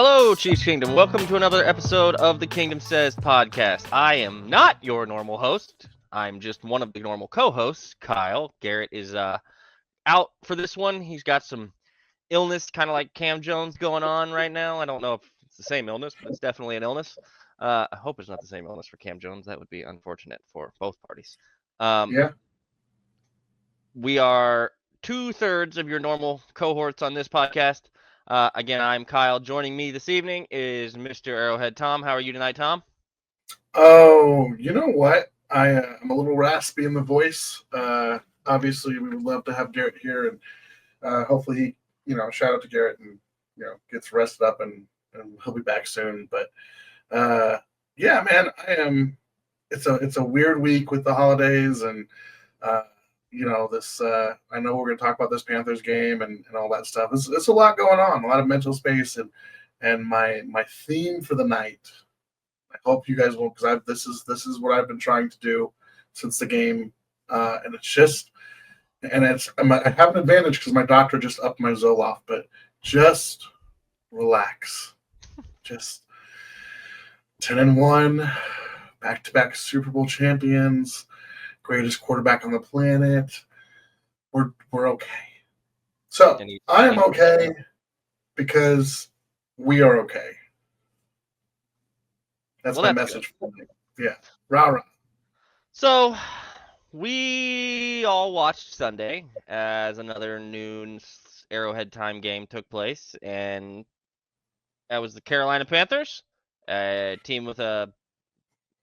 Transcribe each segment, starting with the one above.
Hello, Chiefs Kingdom. Welcome to another episode of the Kingdom Says podcast. I am not your normal host. I'm just one of the normal co-hosts, Kyle. Garrett is out for this one. He's got some illness, kind of like Cam Jones going on right now. I don't know if it's the same illness, but it's definitely an illness. I hope it's not the same illness for Cam Jones. That would be unfortunate for both parties. Yeah. We are 2/3 of your normal cohorts on this podcast. Again, I'm Kyle. Joining me this evening is Mr. Arrowhead Tom. How are you tonight, Tom? Oh, you know what? I'm a little raspy in the voice. Obviously, we would love to have Garrett here, and hopefully, shout out to Garrett and gets rested up and he'll be back soon. But yeah, man, I am. It's a weird week with the holidays and this. I know we're going to talk about this Panthers game and all that stuff. It's a lot going on, a lot of mental space and my theme for the night. I hope you guys will, because this is what I've been trying to do since the game, and I have an advantage because my doctor just upped my Zoloft, but just relax, just 10-1, back-to-back Super Bowl champions, greatest quarterback on the planet. We're okay. So I am okay because we are okay. That's my message for me. Yeah. Rah, rah. So, we all watched Sunday as another noon Arrowhead time game took place, and that was the Carolina Panthers, a team with a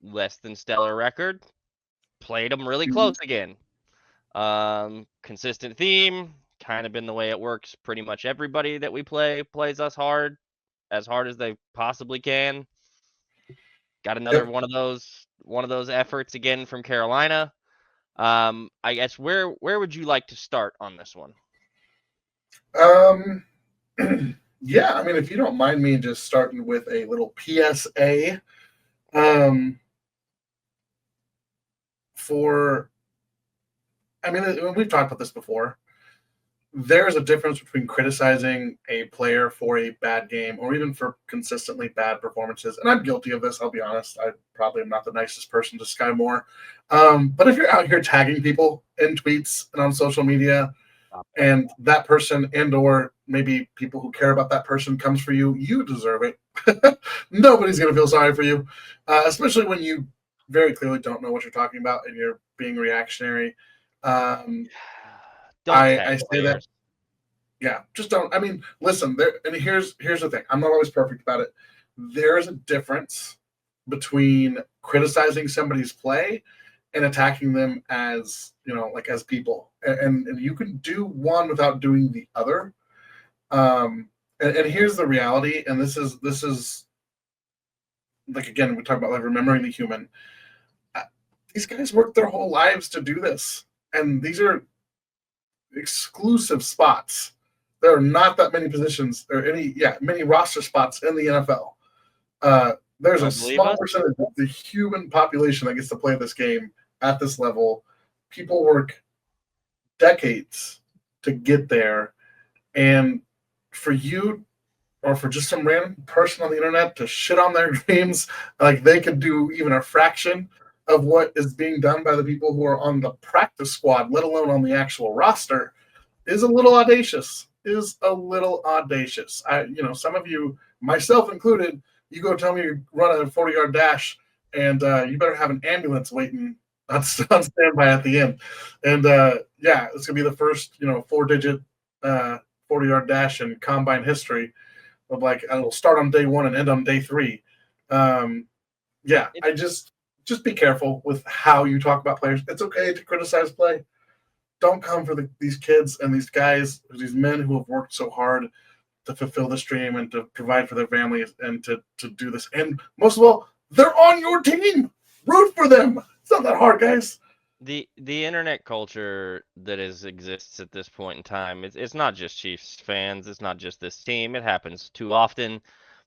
less than stellar record. Played them really close again. Consistent theme, kind of been the way it works. Pretty much everybody that we plays us hard, as hard as they possibly can. Got another one of those efforts again from Carolina. I guess where would you like to start on this one? Yeah, I mean, if you don't mind me just starting with a little PSA, we've talked about this before. There's a difference between criticizing a player for a bad game or even for consistently bad performances. And I'm guilty of this, I'll be honest. I probably am not the nicest person to Sky Moore. But if you're out here tagging people in tweets and on social media, and that person and or maybe people who care about that person comes for you, you deserve it. Nobody's going to feel sorry for you, especially when you very clearly don't know what you're talking about and you're being reactionary. I say that. Yeah, just don't. I mean, listen. Here's the thing. I'm not always perfect about it. There is a difference between criticizing somebody's play and attacking them as as people. And you can do one without doing the other. And here's the reality. And this is like, again, we talk about like remembering the human. These guys worked their whole lives to do this, and these are exclusive spots. There are not that many positions or many roster spots in the NFL. There's a small percentage of the human population that gets to play this game at this level. People work decades to get there, and for you or for just some random person on the internet to shit on their games like they could do even a fraction of what is being done by the people who are on the practice squad, let alone on the actual roster, is a little audacious. Some of you, myself included, you go tell me you run a 40-yard dash, and you better have an ambulance waiting on standby at the end. And it's gonna be the first 4-digit 40-yard dash in combine history. Of like, it'll start on day 1 and end on day 3. I just be careful with how you talk about players. It's okay to criticize play. Don't come for these kids and these guys, these men who have worked so hard to fulfill this dream and to provide for their families and to do this. And most of all, they're on your team. Root for them. It's not that hard, guys. The internet culture that exists at this point in time, it's not just Chiefs fans. It's not just this team. It happens too often.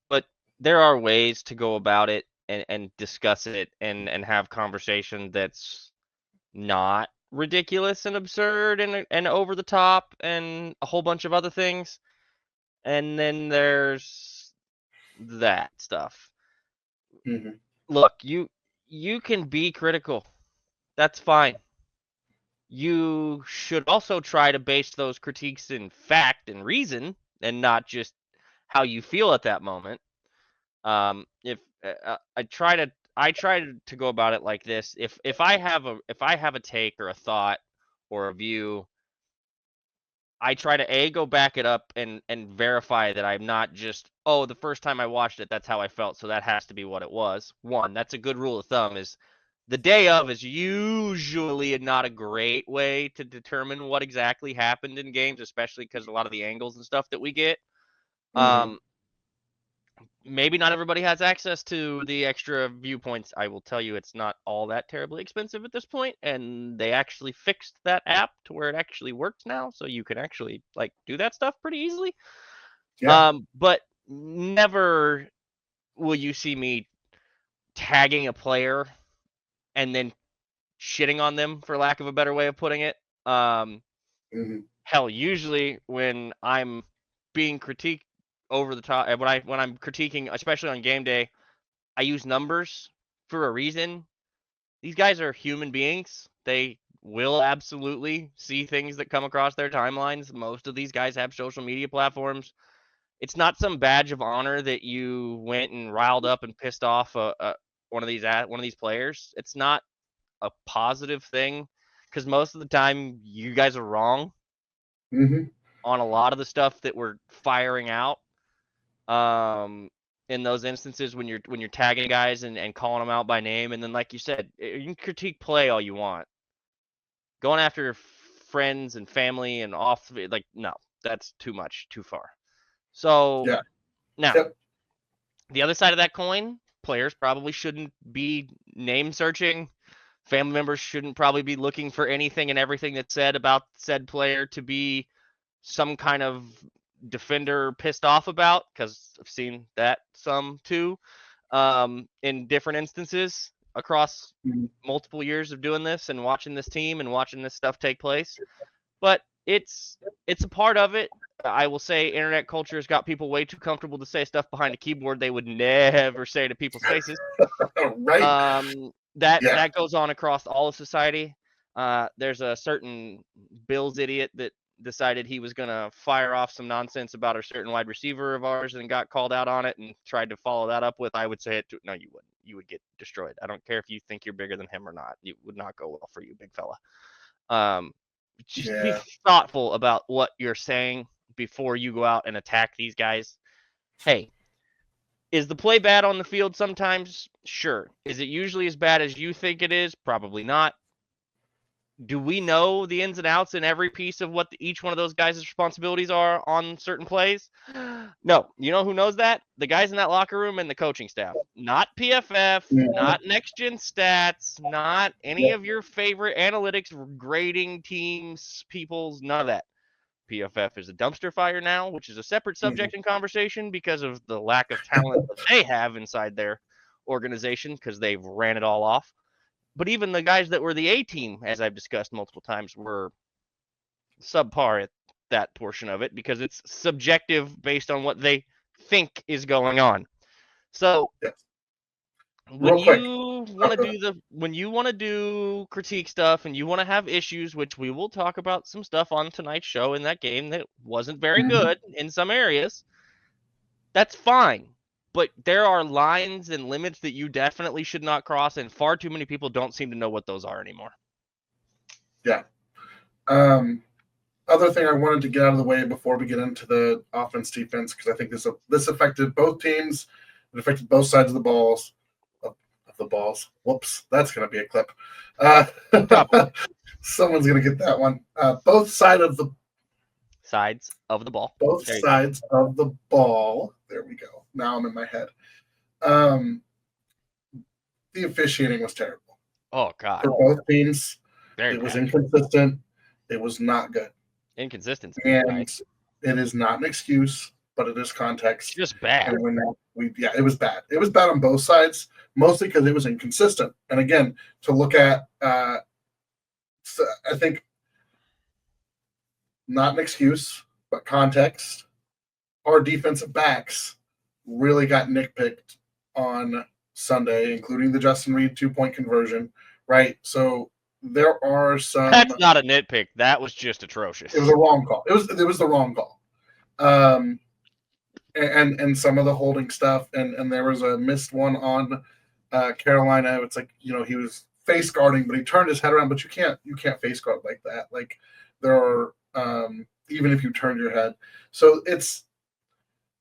But there are ways to go about it and discuss it and have conversation that's not ridiculous and absurd and over the top and a whole bunch of other things. And then there's that stuff. Mm-hmm. Look, you can be critical. That's fine. You should also try to base those critiques in fact and reason, and not just how you feel at that moment. If I try to go about it like this. If I have a take or a thought or a view, I try to go back it up and verify that I'm not just, oh, the first time I watched it, that's how I felt, so that has to be what it was. One, that's a good rule of thumb, is the day of is usually not a great way to determine what exactly happened in games, especially because a lot of the angles and stuff that we get. Mm-hmm. Maybe not everybody has access to the extra viewpoints. I will tell you, it's not all that terribly expensive at this point, and they actually fixed that app to where it actually works now, so you can actually like do that stuff pretty easily. Yeah. But never will you see me tagging a player and then shitting on them, for lack of a better way of putting it. Mm-hmm. Hell, usually when I'm being critiqued over the top, when I'm critiquing, especially on game day, I use numbers for a reason. These guys are human beings. They will absolutely see things that come across their timelines. Most of these guys have social media platforms. It's not some badge of honor that you went and riled up and pissed off one of these players. It's not a positive thing, because most of the time you guys are wrong Mm-hmm. on a lot of the stuff that we're firing out. In those instances when you're tagging guys and calling them out by name, and then like you said, you can critique play all you want. Going after friends and family and off, like, no, that's too much, too far. So Yeah. now Yep. the other side of that coin, players probably shouldn't be name searching. Family members shouldn't probably be looking for anything and everything that's said about said player to be some kind of defender pissed off about, because I've seen that some too, in different instances across Mm-hmm. multiple years of doing this and watching this team and watching this stuff take place. But it's a part of it. I will say internet culture has got people way too comfortable to say stuff behind a keyboard they would never say to people's faces. Right. Yeah. That goes on across all of society. There's a certain Bills idiot that decided he was gonna fire off some nonsense about a certain wide receiver of ours and got called out on it and tried to follow that up with, I would say it to, no, you wouldn't. You would get destroyed. I don't care if you think you're bigger than him or not. It would not go well for you, big fella. Um, just be Yeah. thoughtful about what you're saying before you go out and attack these guys. Hey, is the play bad on the field sometimes? Sure. Is it usually as bad as you think it is? Probably not. Do we know the ins and outs in every piece of what each one of those guys' responsibilities are on certain plays? No. You know who knows that? The guys in that locker room and the coaching staff. Not PFF, Yeah. not next gen stats, not any of your favorite analytics grading teams, people's, none of that. PFF is a dumpster fire now, which is a separate Mm-hmm. subject in conversation because of the lack of talent that they have inside their organization, because they've ran it all off. But even the guys that were the A team, as I've discussed multiple times, were subpar at that portion of it because it's subjective based on what they think is going on. So Yes. when Real quick. you want Oh, to go ahead. do critique stuff and you want to have issues, which we will talk about some stuff on tonight's show in that game that wasn't very Mhm. good in some areas, that's fine. But there are lines and limits that you definitely should not cross, and far too many people don't seem to know what those are anymore. Yeah. Um, Other thing I wanted to get out of the way before we get into the offense defense, because I think this affected both teams. It affected both sides of the balls. Of the balls. Whoops, that's going to be a clip. Uh, Probably. Someone's going to get that one. Both Sides of the ball. both There you go. sides of the ball. There we go. Now I'm in my head. Um, the officiating was terrible Oh God. for both teams. Very It was bad. inconsistent. It was not good. Inconsistency. And Nice. it is not an excuse, but it is context. Just bad. And it was bad. It was bad on both sides, mostly because it was inconsistent. And again, to look at, I think not an excuse, but context. Our defensive backs really got nitpicked on Sunday, including the Justin Reed 2-point conversion, right? So there are some. That's not a nitpick. That was just atrocious. It was a wrong call. It was the wrong call. And some of the holding stuff, and there was a missed one on Carolina. It's like, he was face guarding, but he turned his head around. But you can't face guard like that. Like, there are even if you turn your head. So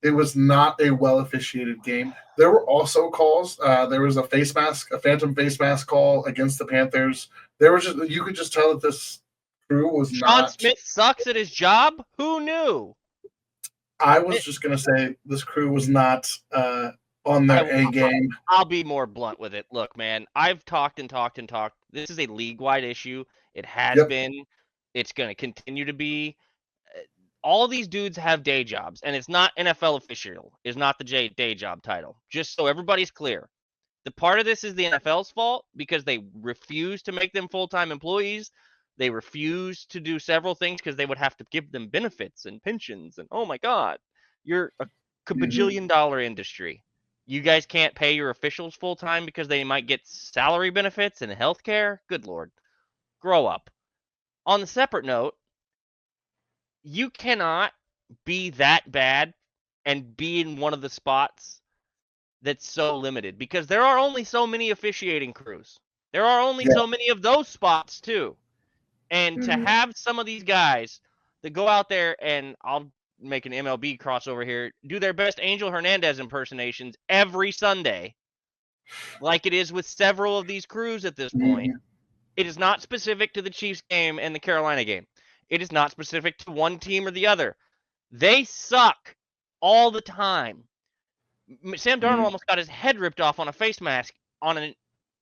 it was not a well officiated game. There were also calls. There was a phantom face mask call against the Panthers. You could just tell that this crew was Sean not. Smith sucks at his job. Who knew? I was just going to say this crew was not on their A game. I'll be more blunt with it. Look, man, I've talked and talked and talked. This is a league-wide issue. It has been. It's going to continue to be. All these dudes have day jobs, and it's not NFL official. Is not the day job title. Just so everybody's clear. The part of this is the NFL's fault because they refuse to make them full-time employees. They refuse to do several things because they would have to give them benefits and pensions. And oh my God, you're a bajillion-dollar industry. You guys can't pay your officials full-time because they might get salary benefits and health care? Good Lord. Grow up. On the separate note, you cannot be that bad and be in one of the spots that's so limited because there are only so many officiating crews. There are only so many of those spots too. And to have some of these guys that go out there, and I'll make an MLB crossover here, do their best Angel Hernandez impersonations every Sunday, like it is with several of these crews at this point. It is not specific to the Chiefs game and the Carolina game. It is not specific to one team or the other. They suck all the time. Sam Darnold almost got his head ripped off on a face mask on an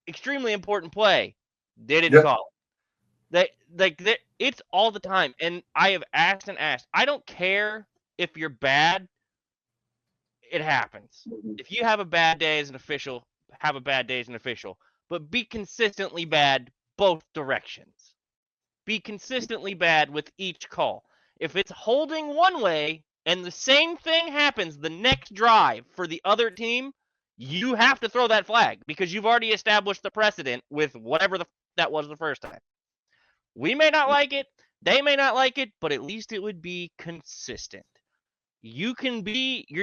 extremely important play. They didn't call it. It's all the time. And I have asked and asked. I don't care if you're bad. It happens. If you have a bad day as an official, have a bad day as an official. But be consistently bad both directions. Be consistently bad with each call. If it's holding one way and the same thing happens the next drive for the other team, you have to throw that flag because you've already established the precedent with whatever that was the first time. We may not like it, they may not like it, but at least it would be consistent. You're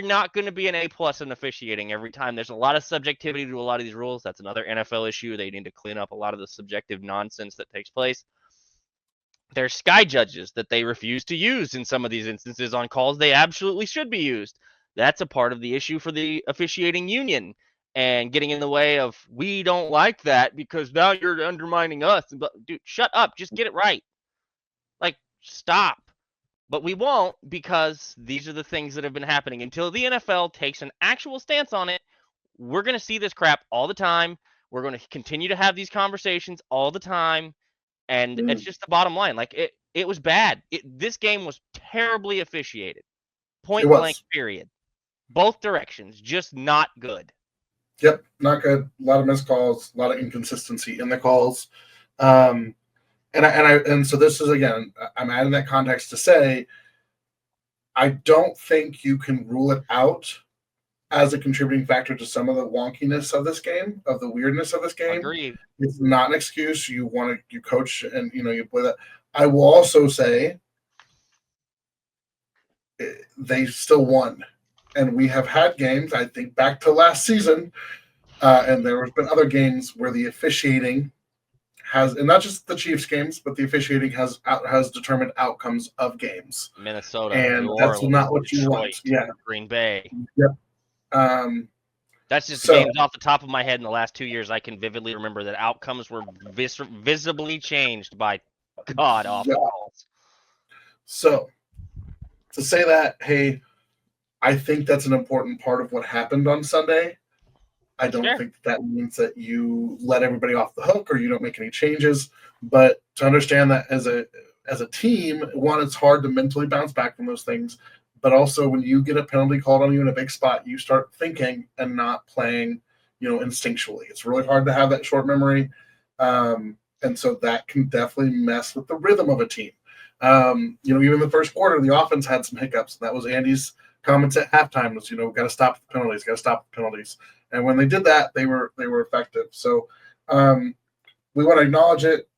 not going to be an A+ in officiating every time. There's a lot of subjectivity to a lot of these rules. That's another NFL issue. They need to clean up a lot of the subjective nonsense that takes place. There's sky judges that they refuse to use in some of these instances on calls they absolutely should be used. That's a part of the issue for the officiating union and getting in the way of, we don't like that because now you're undermining us. Dude, shut up. Just get it right. Like, stop. But we won't because these are the things that have been happening. Until the NFL takes an actual stance on it, we're going to see this crap all the time. We're going to continue to have these conversations all the time. And it's just the bottom line. Like, it was bad. This game was terribly officiated. Point blank, period. Both directions, just not good. Yep, not good. A lot of missed calls, a lot of inconsistency in the calls. And so this is, again, I'm adding that context to say, I don't think you can rule it out as a contributing factor to some of the wonkiness of this game, of the weirdness of this game. Agreed. It's not an excuse. You coach and you play that. I will also say they still won. And we have had games, I think back to last season, and there have been other games where the officiating has, and not just the Chiefs games, but the officiating has determined outcomes of games. Minnesota, and New that's Orleans, not what Detroit, you want. Yeah, Green Bay. Yep. That's just games off the top of my head in the last 2 years. I can vividly remember that outcomes were visibly changed by god-awful calls. So, to say that, hey, I think that's an important part of what happened on Sunday. I don't think that means that you let everybody off the hook or you don't make any changes. But to understand that as a team, one, it's hard to mentally bounce back from those things. But also, when you get a penalty called on you in a big spot, you start thinking and not playing, instinctually. It's really hard to have that short memory. And so that can definitely mess with the rhythm of a team. Even the first quarter, the offense had some hiccups. That was Andy's comments at halftime was, got to stop the penalties, got to stop the penalties. And when they did that, they were effective. So we want to acknowledge it.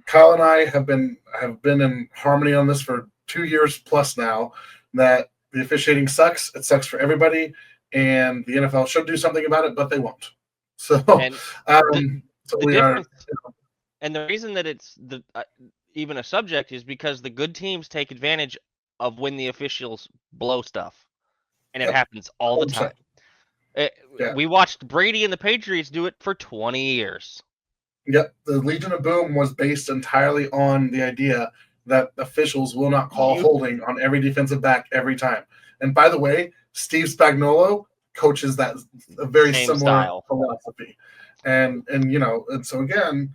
Kyle and I have been in harmony on this for 2 years plus now. That the officiating sucks. It sucks for everybody, and the NFL should do something about it, but they won't. So, And so the we difference, are. and the reason that it's even a subject is because the good teams take advantage of when the officials blow stuff, and it happens all the time. We watched Brady and the Patriots do it for 20 years. Yep, the Legion of Boom was based entirely on the idea that officials will not call holding on every defensive back every time. And by the way, Steve Spagnuolo coaches that a very Same similar style philosophy. And and so again,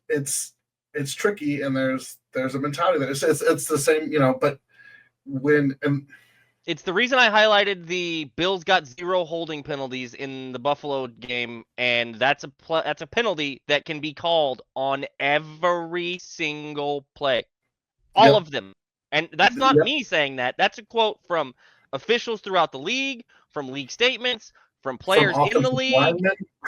it's tricky, and there's a mentality that it's the same, but when it's the reason I highlighted the Bills got 0 holding penalties in the Buffalo game, and that's a penalty that can be called on every single play, all of them. And that's not me saying that. That's a quote from officials throughout the league, from league statements, from players in the league,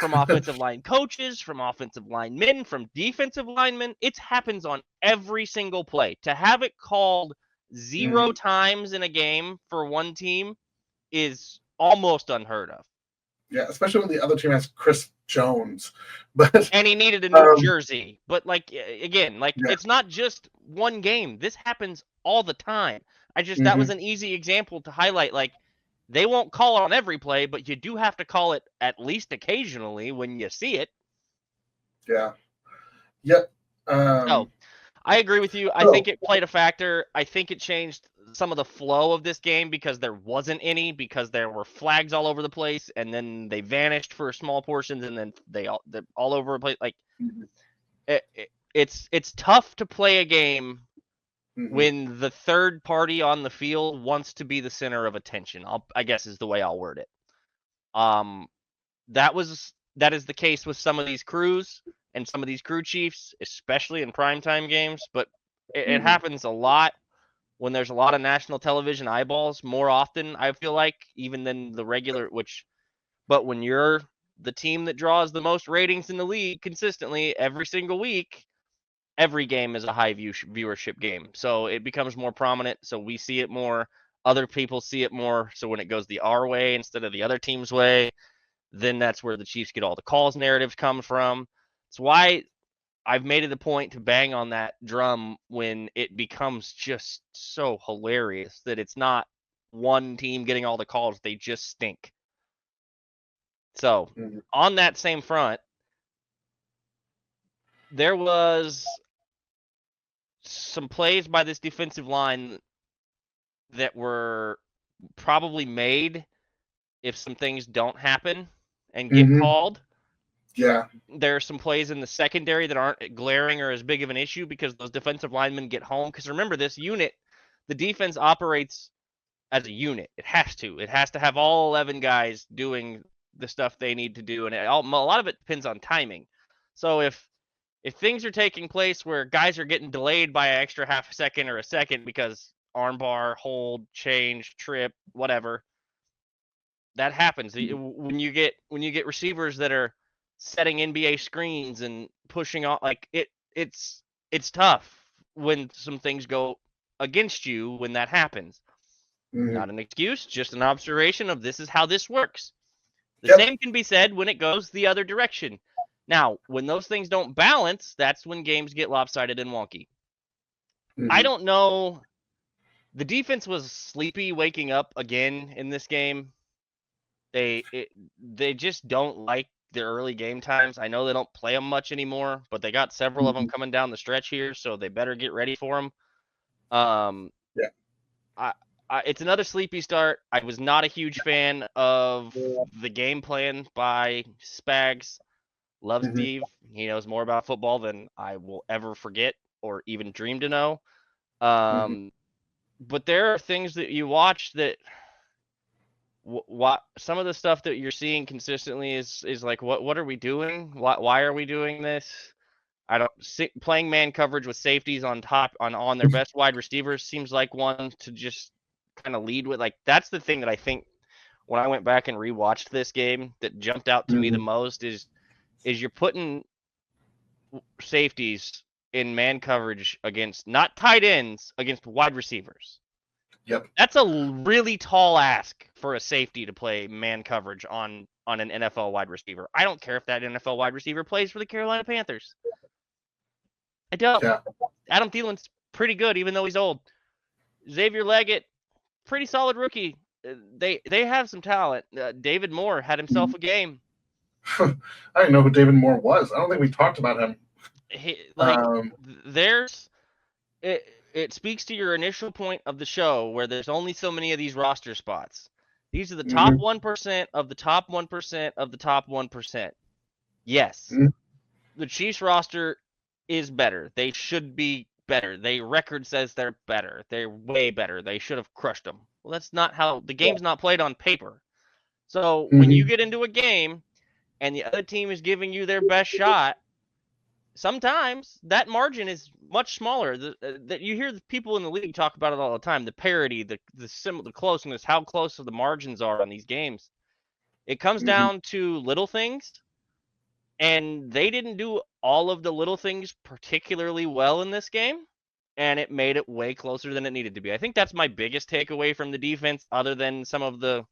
from offensive line coaches, from offensive linemen, from defensive linemen. It happens on every single play. To have it called 0 times in a game for one team is almost unheard of. Yeah, especially when the other team has Chris Jones, but and he needed a new jersey. But again, it's not just one game. This happens all the time. That was an easy example to highlight. They won't call it on every play, but you do have to call it at least occasionally when you see it. Yeah. Yep. So I agree with you. I think it played a factor. I think it changed some of the flow of this game because there wasn't any, because there were flags all over the place, and then they vanished for small portions, and then they're all over the place. It's tough to play a game when the third party on the field wants to be the center of attention. I guess is the way I'll word it. That is the case with some of these crews and some of these crew chiefs, especially in primetime games, but it happens a lot when there's a lot of national television eyeballs, more often, I feel like, even than the regular, but when you're the team that draws the most ratings in the league consistently every single week, every game is a high viewership game. So it becomes more prominent. So we see it more. Other people see it more. So when it goes our way instead of the other team's way, then that's where the Chiefs get all the calls narratives come from. It's why I've made it a point to bang on that drum when it becomes just so hilarious that it's not one team getting all the calls. They just stink. So on that same front, there was some plays by this defensive line that were probably made if some things don't happen and get called. Yeah. There are some plays in the secondary that aren't glaring or as big of an issue because those defensive linemen get home. Because remember, this unit, the defense operates as a unit. It has to. It has to have all 11 guys doing the stuff they need to do. And a lot of it depends on timing. So if things are taking place where guys are getting delayed by an extra half a second or a second because armbar, hold, change, trip, whatever, that happens. When you get receivers that are setting NBA screens and pushing off, it's tough when some things go against you when that happens. Not an excuse, just an observation of this is how this works. The same can be said when it goes the other direction. Now, when those things don't balance, that's when games get lopsided and wonky. I don't know. The defense was sleepy waking up again in this game. They just don't like the early game times. I know they don't play them much anymore, but they got several of them coming down the stretch here, so they better get ready for them. It's another sleepy start. I was not a huge fan of the game plan by Spags. Love Steve. He knows more about football than I will ever forget or even dream to know. But there are things that you watch that what some of the stuff that you're seeing consistently is like, what are we doing? Why are we doing this? I don't playing man coverage with safeties on top on their best wide receivers seems like one to just kind of lead with. Like, that's the thing that I think when I went back and rewatched this game that jumped out to me the most is you're putting safeties in man coverage against not tight ends, against wide receivers. Yep. That's a really tall ask for a safety to play man coverage on an NFL wide receiver. I don't care if that NFL wide receiver plays for the Carolina Panthers. I don't. Yeah. Adam Thielen's pretty good, even though he's old. Xavier Leggett, pretty solid rookie. They have some talent. David Moore had himself a game. I didn't know who David Moore was. I don't think we talked about him. It speaks to your initial point of the show where there's only so many of these roster spots. These are the top 1% of the top 1% of the top 1%. Yes, the Chiefs roster is better. They should be better. Their record says they're better. They're way better. They should have crushed them. Well, that's not how the game's not played on paper. So when you get into a game and the other team is giving you their best shot, sometimes that margin is much smaller. That you hear the people in the league talk about it all the time. The parity, the closeness, how close the margins are on these games. It comes down to little things, and they didn't do all of the little things particularly well in this game, and it made it way closer than it needed to be. I think that's my biggest takeaway from the defense, other than some of the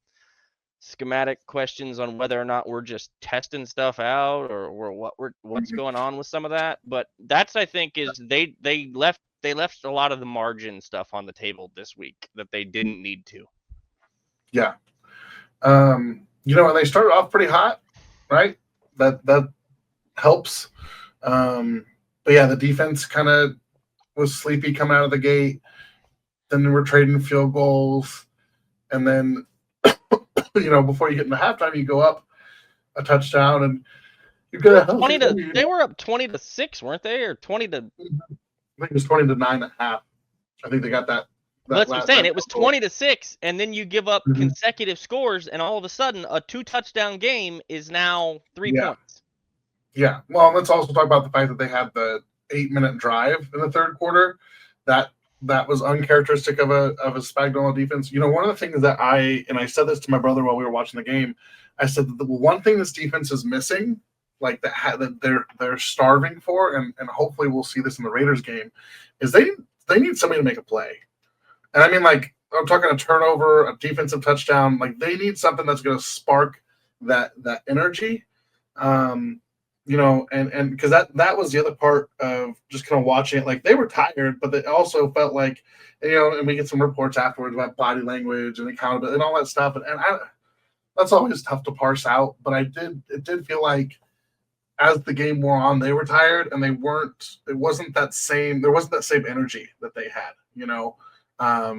schematic questions on whether or not we're just testing stuff out or what's going on with some of that. But that's, I think, is they left a lot of the margin stuff on the table this week that they didn't need to. Yeah. And they started off pretty hot, right? That helps. But yeah, the defense kind of was sleepy coming out of the gate. Then we're trading field goals, and then before you get into halftime, you go up a touchdown, and you get a They were up 20-6, weren't they, or 20 to? I think it was 20 to 9.5. I think they got that. That's what I'm saying. It was 20-6, and then you give up consecutive scores, and all of a sudden, a 2-touchdown game is now 3 points. Yeah. Well, let's also talk about the fact that they had the 8-minute drive in the third quarter. That was uncharacteristic of a Spagnuolo defense. One of the things that I said this to my brother while we were watching the game, I said that the one thing this defense is missing, like that they're starving for, and hopefully we'll see this in the Raiders game, is they need somebody to make a play. And I mean, like, I'm talking a turnover, a defensive touchdown. Like, they need something that's going to spark that energy. And because that was the other part of just kind of watching it. Like, they were tired, but they also felt like, and we get some reports afterwards about body language and accountability and all that stuff. And that's always tough to parse out. But it did feel like as the game wore on, they were tired, and there wasn't that same energy that they had,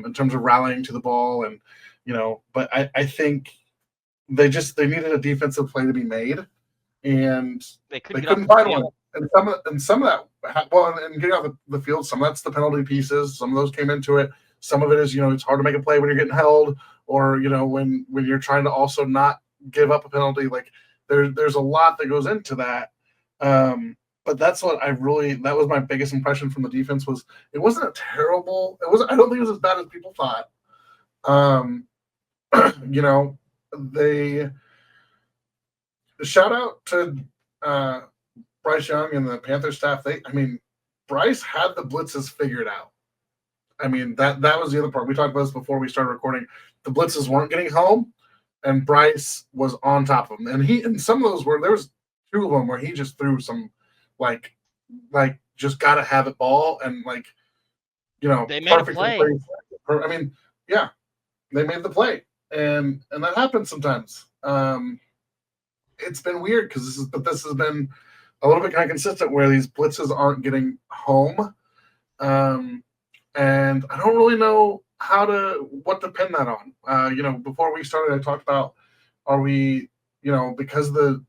in terms of rallying to the ball. And, but I think they needed a defensive play to be made. And they couldn't find one. And some of that, and getting off the field, some of that's the penalty pieces. Some of those came into it. Some of it is, it's hard to make a play when you're getting held, or when you're trying to also not give up a penalty. Like, there's a lot that goes into that. But that's what that was my biggest impression from the defense. Was it wasn't I don't think it was as bad as people thought. Shout out to Bryce Young and the Panthers staff. Bryce had the blitzes figured out. I mean, that was the other part. We talked about this before we started recording. The blitzes weren't getting home, and Bryce was on top of them. And some of those there was 2 of them where he just threw some like just gotta have it ball, and they made a play. I mean, yeah, they made the play, and that happens sometimes. It's been weird because this has been a little bit kind of consistent where these blitzes aren't getting home, and I don't really know what to pin that on. Before we started, I talked about, are we, because the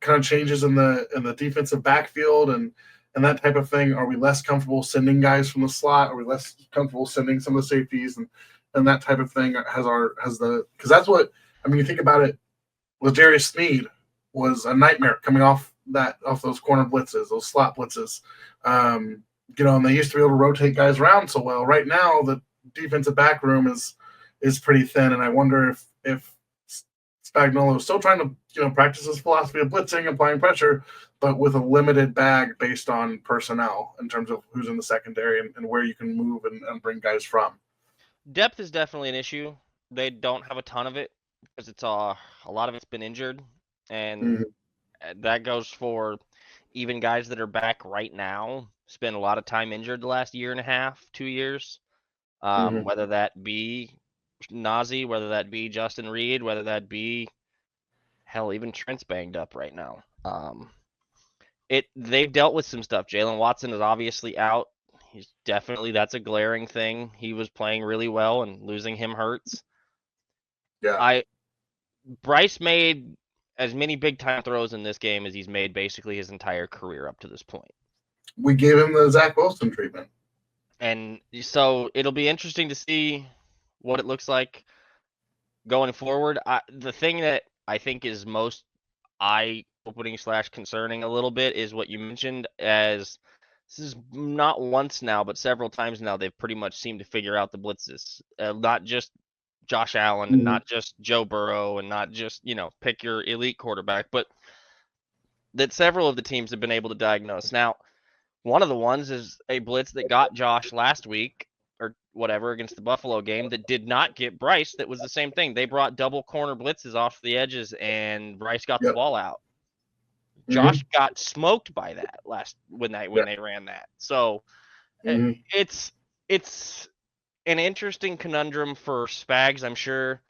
kind of changes in the defensive backfield and that type of thing, are we less comfortable sending guys from the slot? Are we less comfortable sending some of the safeties and that type of thing? Because that's what, you think about it. L'Jarius Sneed was a nightmare coming off those corner blitzes, those slot blitzes. And they used to be able to rotate guys around so well. Right now, defensive back room is pretty thin, and I wonder if Spagnuolo is still trying to practice his philosophy of blitzing, applying pressure, but with a limited bag based on personnel in terms of who's in the secondary and where you can move and bring guys from. Depth is definitely an issue. They don't have a ton of it because it's a lot of it's been injured, and that goes for even guys that are back right now. Spend a lot of time injured the last year and a half, 2 years. Whether that be Nazi, whether that be Justin Reed, whether that be hell, even Trent's banged up right now. They've dealt with some stuff. Jalen Watson is obviously out. That's a glaring thing. He was playing really well, and losing him hurts. Yeah. Bryce made as many big time throws in this game as he's made basically his entire career up to this point. We gave him the Zach Wilson treatment. And so it'll be interesting to see what it looks like going forward. The thing that I think is most eye-opening / concerning a little bit is what you mentioned, as this is not once now, but several times now, they've pretty much seemed to figure out the blitzes. Not just Josh Allen and not just Joe Burrow and not just, pick your elite quarterback, but that several of the teams have been able to diagnose. Now, one of the ones is a blitz that got Josh last week or whatever against the Buffalo game that did not get Bryce. That was the same thing. They brought double corner blitzes off the edges and Bryce got the ball out. Josh got smoked by that when they ran that. So it's an interesting conundrum for Spags. I'm sure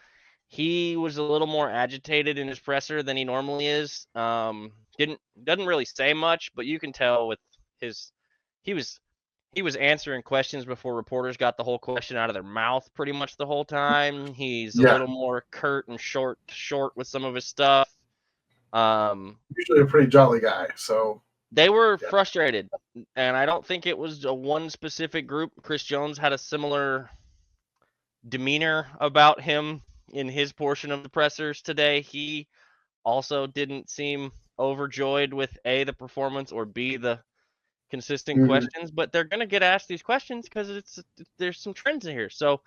he was a little more agitated in his presser than he normally is. Doesn't really say much, but you can tell with he was answering questions before reporters got the whole question out of their mouth pretty much the whole time. He's a little more curt and short with some of his stuff. Usually a pretty jolly guy, so they were frustrated, and I don't think it was a one specific group. Chris Jones had a similar demeanor about him in his portion of the pressers today. He also didn't seem overjoyed with A, the performance, or B, the consistent questions, but they're going to get asked these questions because there's some trends in here. So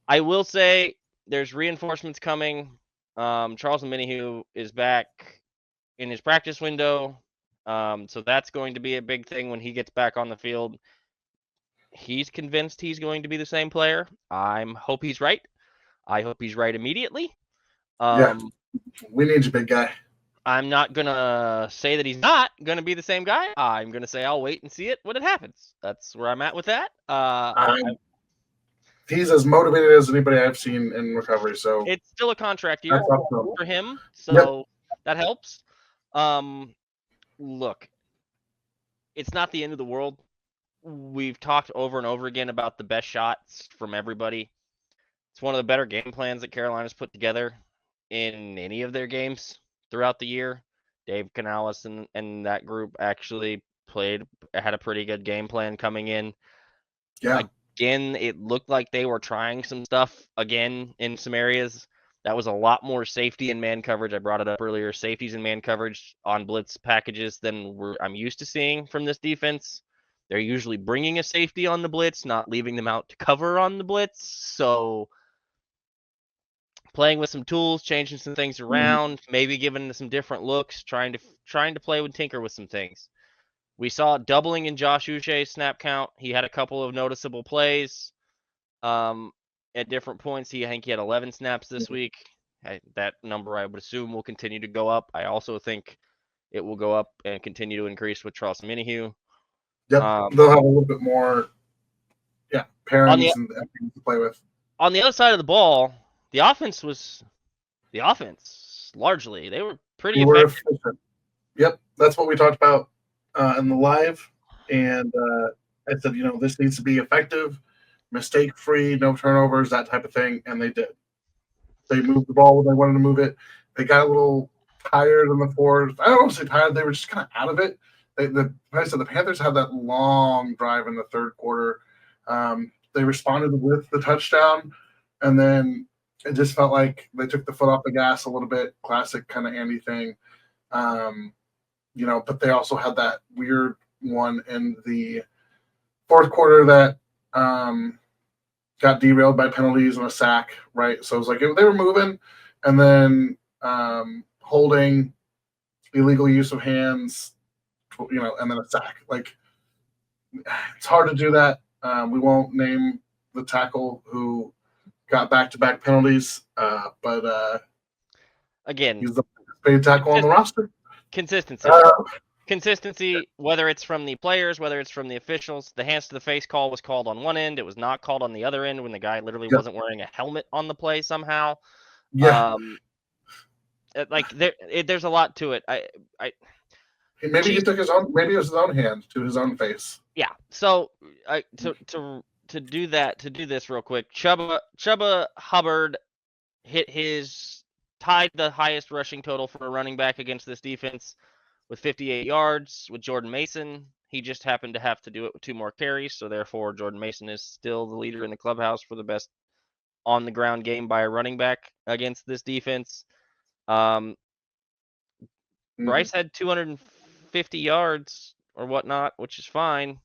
I will say there's reinforcements coming. Charles Omenihu is back in his practice window. So that's going to be a big thing when he gets back on the field. He's convinced he's going to be the same player. I hope he's right. I hope he's right immediately. We need you, big guy. I'm not going to say that he's not going to be the same guy. I'm going to say I'll wait and see it when it happens. That's where I'm at with that. He's as motivated as anybody I've seen in recovery. So it's still a contract year for him. So that helps. Look, it's not the end of the world. We've talked over and over again about the best shots from everybody. It's one of the better game plans that Carolina's put together in any of their games throughout the year. Dave Canales and that group actually had a pretty good game plan coming in. Yeah. Again, it looked like they were trying some stuff again in some areas. That was a lot more safety and man coverage. I brought it up earlier. Safeties and man coverage on blitz packages than I'm used to seeing from this defense. They're usually bringing a safety on the blitz, not leaving them out to cover on the blitz. So playing with some tools, changing some things around, maybe giving some different looks, trying to play with tinker with some things. We saw doubling in Josh Uche's snap count. He had a couple of noticeable plays at different points. I think he had 11 snaps this week. That number I would assume will continue to go up. I also think it will go up and continue to increase with Charles Omenihu. Yep, they'll have a little bit more, parents and things to play with. On the other side of the ball, the offense largely. They were pretty effective. Efficient. Yep, that's what we talked about in the live. And I said, this needs to be effective, mistake-free, no turnovers, that type of thing. And they did. They moved the ball when they wanted to move it. They got a little tired in the fourth. I don't want to say tired. They were just kind of out of it. The Panthers had that long drive in the third quarter. They responded with the touchdown, and then it just felt like they took the foot off the gas a little bit. Classic kind of Andy thing. But they also had that weird one in the fourth quarter that got derailed by penalties and a sack, right? So it was like they were moving, and then holding, illegal use of hands, and then a sack. Like, it's hard to do that. We won't name the tackle who got back-to-back penalties, but Again, he's the paid tackle on the roster. Consistency. Consistency, whether it's from the players, whether it's from the officials. The hands to the face call was called on one end. It was not called on the other end when the guy literally wasn't wearing a helmet on the play somehow. Yeah. There's a lot to it. Maybe he took his own. Maybe it was his own hand to his own face. Yeah. So to do this real quick, Chuba Hubbard tied the highest rushing total for a running back against this defense with 58 yards with Jordan Mason. He just happened to have to do it with 2 more carries, so therefore Jordan Mason is still the leader in the clubhouse for the best on the ground game by a running back against this defense. Bryce had 250 yards or whatnot, which is fine.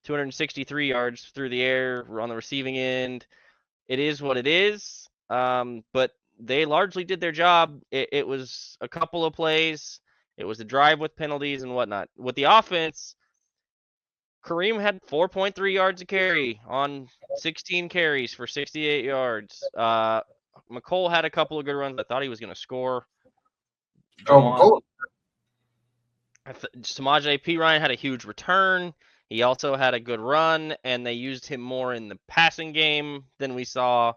263 yards through the air. We're on the receiving end. It is what it is. But they largely did their job. It was a couple of plays. It was a drive with penalties and whatnot. With the offense, Kareem had 4.3 yards a carry on 16 carries for 68 yards. McCole had a couple of good runs. I thought he was going to score. McCole. Samaje Perine had a huge return. He also had a good run, and they used him more in the passing game than we saw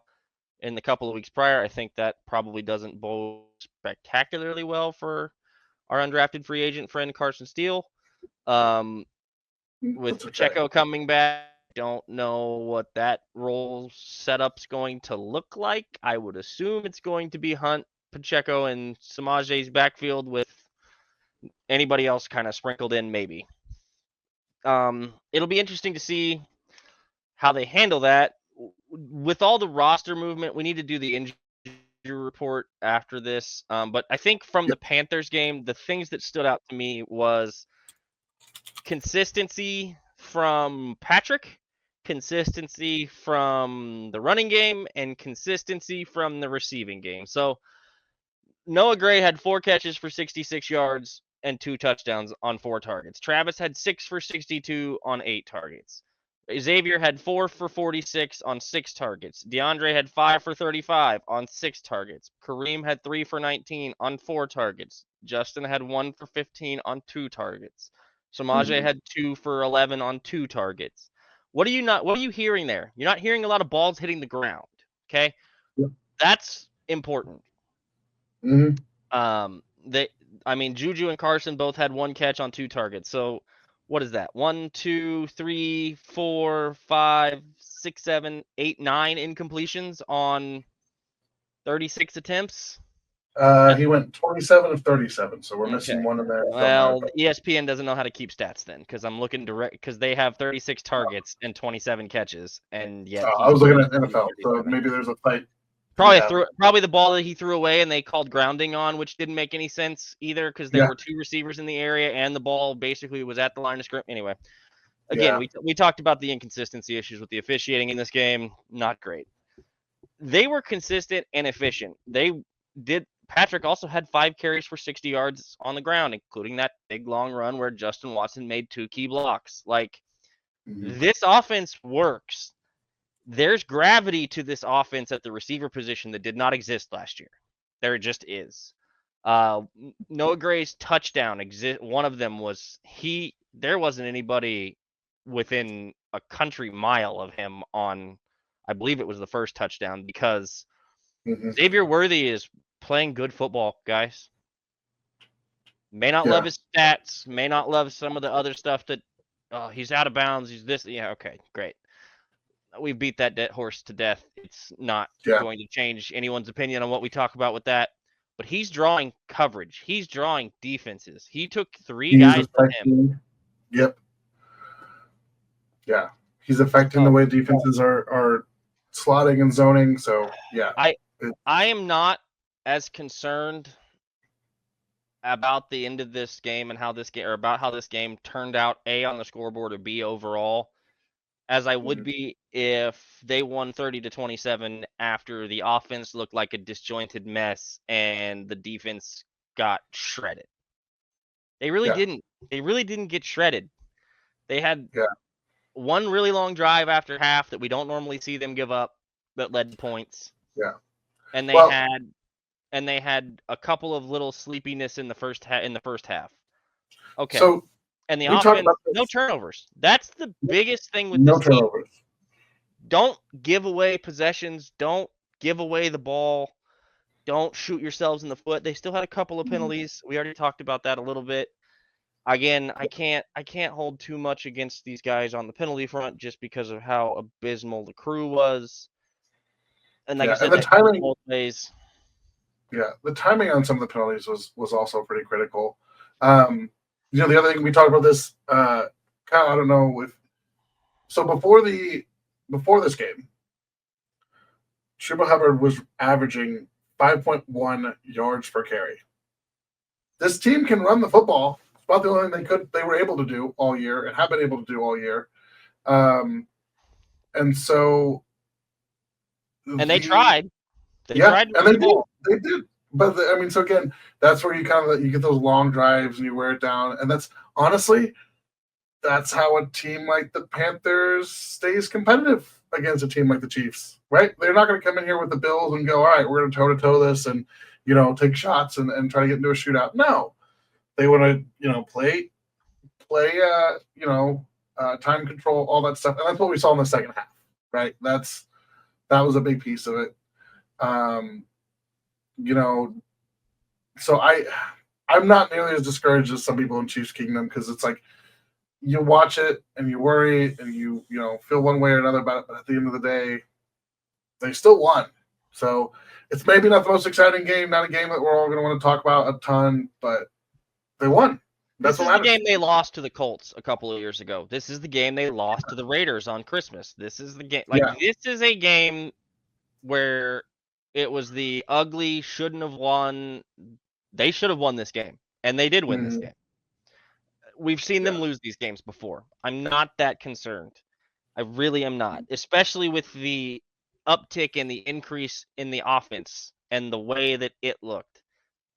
in the couple of weeks prior. I think that probably doesn't bode spectacularly well for our undrafted free agent friend Carson Steele. With Pacheco coming back, don't know what that role setup's going to look like. I would assume it's going to be Hunt, Pacheco, and Samaje's backfield with anybody else kind of sprinkled in, maybe. It'll be interesting to see how they handle that. With all the roster movement, we need to do the injury report after this. But I think from the Panthers game, the things that stood out to me was consistency from Patrick, consistency from the running game, and consistency from the receiving game. So Noah Gray had 4 catches for 66 yards and 2 touchdowns on 4 targets. Travis had 6 for 62 on 8 targets. Xavier had 4 for 46 on 6 targets. DeAndre had 5 for 35 on 6 targets. Kareem had 3 for 19 on 4 targets. Justin had 1 for 15 on 2 targets. Samaje had 2 for 11 on 2 targets. What are you hearing there? You're not hearing a lot of balls hitting the ground. Okay? Yep. That's important. Mm-hmm. Juju and Carson both had 1 catch on 2 targets. So what is that? 1, 2, 3, 4, 5, 6, 7, 8, 9 incompletions on 36 attempts. He went 27 of 37, so we're missing one in there. Well, ESPN doesn't know how to keep stats then, because I'm looking because they have 36 targets and 27 catches, and yet I was looking at NFL, so maybe there's a fight. Probably the ball that he threw away and they called grounding on, which didn't make any sense either because there were 2 receivers in the area and the ball basically was at the line of scrimmage. Anyway, again, we talked about the inconsistency issues with the officiating in this game. Not great. They were consistent and efficient. Patrick also had 5 carries for 60 yards on the ground, including that big long run where Justin Watson made 2 key blocks. This offense works. There's gravity to this offense at the receiver position that did not exist last year. There just is. Noah Gray's touchdown, one of them was there wasn't anybody within a country mile of him on, I believe it was the first touchdown, because Xavier Worthy is playing good football, guys. May not love his stats, may not love some of the other stuff that, he's out of bounds, he's this, okay, great. We beat that dead horse to death. It's not going to change anyone's opinion on what we talk about with that. But he's drawing coverage. He's drawing defenses. He took 3 guys with him. Yep. Yeah. He's affecting the way defenses are slotting and zoning. So, yeah. I am not as concerned about the end of this game and how this game turned out, A, on the scoreboard, or B, overall. as I would be if they won 30-27 after the offense looked like a disjointed mess and the defense got shredded. They really Yeah. didn't. They really didn't get shredded. They had Yeah. one really long drive after half that we don't normally see them give up that led to points. Yeah. And they Well, had a couple of little sleepiness in the first half. Okay. so And the we talked offense, about no this. turnovers. That's the biggest thing with No this team. turnovers. Don't give away possessions. Don't give away the ball. Don't shoot yourselves in the foot. They still had a couple of penalties. We already talked about that a little bit. Again, I can't hold too much against these guys on the penalty front just because of how abysmal the crew was. And like I Yeah, said, and the that goes timing. both ways. Yeah, the timing on some of the penalties was also pretty critical. The other thing we talked about this, Kyle, I don't know if so before this game, Chuba Hubbard was averaging 5.1 yards per carry. This team can run the football. It's about the only thing they were able to do all year and have been able to do all year. And so And they tried. They Yeah, tried to and run the ball. they did. But so again, that's where you get those long drives and you wear it down, and that's honestly that's how a team like the Panthers stays competitive against a team like the Chiefs, right? They're not going to come in here with the Bills and go, all right, we're going to toe to toe this and take shots and try to get into a shootout. No, they want to play time control, all that stuff, and that's what we saw in the second half, right? That was a big piece of it. So I'm not nearly as discouraged as some people in Chiefs Kingdom because it's like you watch it and you worry and you feel one way or another about it, but at the end of the day, they still won. So it's maybe not the most exciting game, not a game that we're all going to want to talk about a ton, but they won. That's This what is the matters. game they lost to the Colts a couple of years ago. This is the game they lost to the Raiders on Christmas. This is the game. This is a game where it was the ugly, shouldn't have won. They should have won this game, and they did win this game. We've seen them lose these games before. I'm not that concerned. I really am not, especially with the uptick and the increase in the offense and the way that it looked.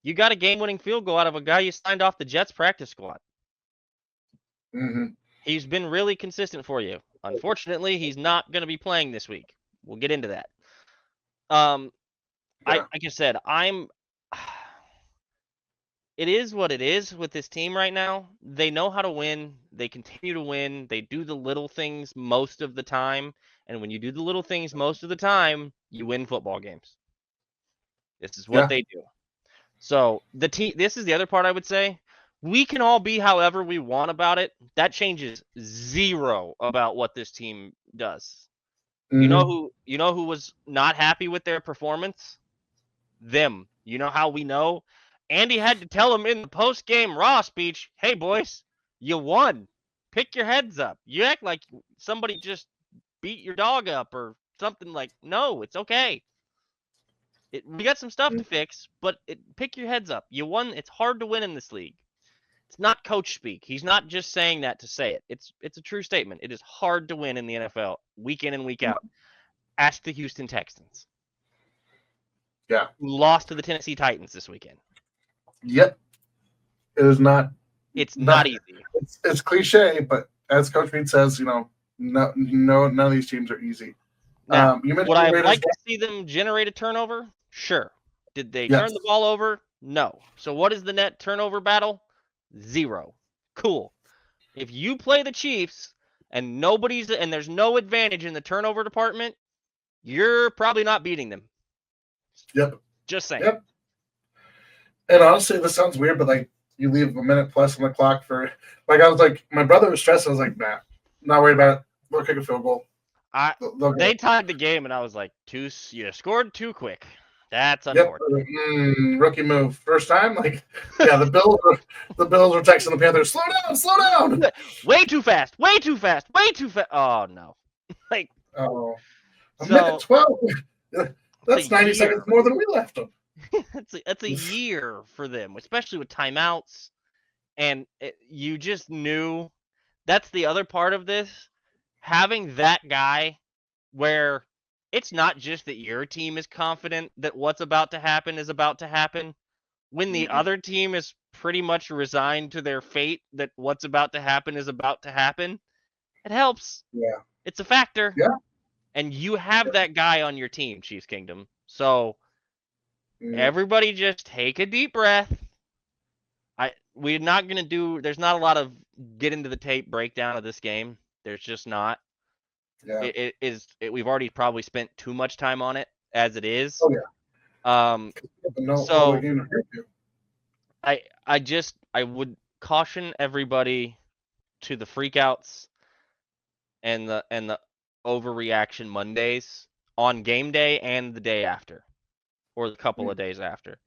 You got a game-winning field goal out of a guy you signed off the Jets practice squad. He's been really consistent for you. Unfortunately, he's not going to be playing this week. We'll get into that. Like I said, it is what it is with this team right now. They know how to win. They continue to win. They do the little things most of the time. And when you do the little things most of the time, you win football games. This is what they do. So this is the other part I would say. We can all be however we want about it. That changes zero about what this team does. You know who was not happy with their performance? Them. You know how we know? Andy had to tell them in the post-game Raw speech, hey, boys, you won. Pick your heads up. You act like somebody just beat your dog up or something like, no, it's okay. We got some stuff to fix, but pick your heads up. You won. It's hard to win in this league. It's not coach speak. He's not just saying that to say it. It's a true statement. It is hard to win in the NFL week in and week out. Ask the Houston Texans. Yeah. Who lost to the Tennessee Titans this weekend. Yep. It is not. It's not easy. It's cliche, but as Coach Reed says, none of these teams are easy. Now, would I like to see them generate a turnover? Sure. Did they turn the ball over? No. So what is the net turnover battle? 0. Cool. If you play the Chiefs and there's no advantage in the turnover department, you're probably not beating them. Yep. Just saying. Yep. And honestly, this sounds weird, but you leave a minute plus on the clock for I was like, my brother was stressed. I was like, nah, not worried about it. We'll kick a field goal. They tied the game, and I was like, you scored too quick. That's unfortunate. Yep. Rookie move. First time? The Bills were texting the Panthers, slow down. Way too fast. Oh, no. A minute 12. That's 90 seconds more than we left them. That's a year for them, especially with timeouts. And you just knew. That's the other part of this. having that guy where it's not just that your team is confident that what's about to happen is about to happen. When the other team is pretty much resigned to their fate that what's about to happen is about to happen, it helps. Yeah. It's a factor. Yeah. And you have that guy on your team, Chiefs Kingdom. So Mm. everybody just take a deep breath. We're not going to do, there's not a lot of get into the tape breakdown of this game. There's just not. Yeah. We've already probably spent too much time on it as it is. Oh yeah. So I would caution everybody to the freakouts and the overreaction Mondays on game day and the day after, or the couple of days after.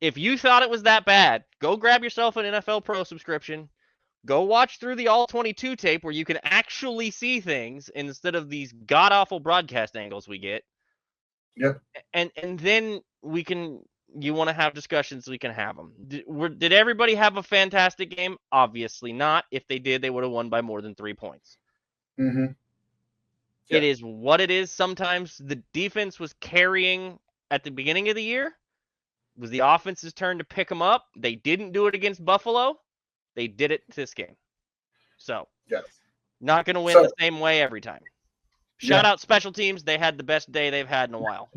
If you thought it was that bad, go grab yourself an NFL Pro subscription. Go watch through the All 22 tape where you can actually see things instead of these god awful broadcast angles we get. Yep. And then you want to have discussions, we can have them. Did everybody have a fantastic game? Obviously not. If they did, they would have won by more than 3 points. Mm-hmm. It is what it is. Sometimes the defense was carrying at the beginning of the year. It was the offense's turn to pick them up. They didn't do it against Buffalo. They did it this game. So, not going to win the same way every time. Shout out special teams. They had the best day they've had in a while.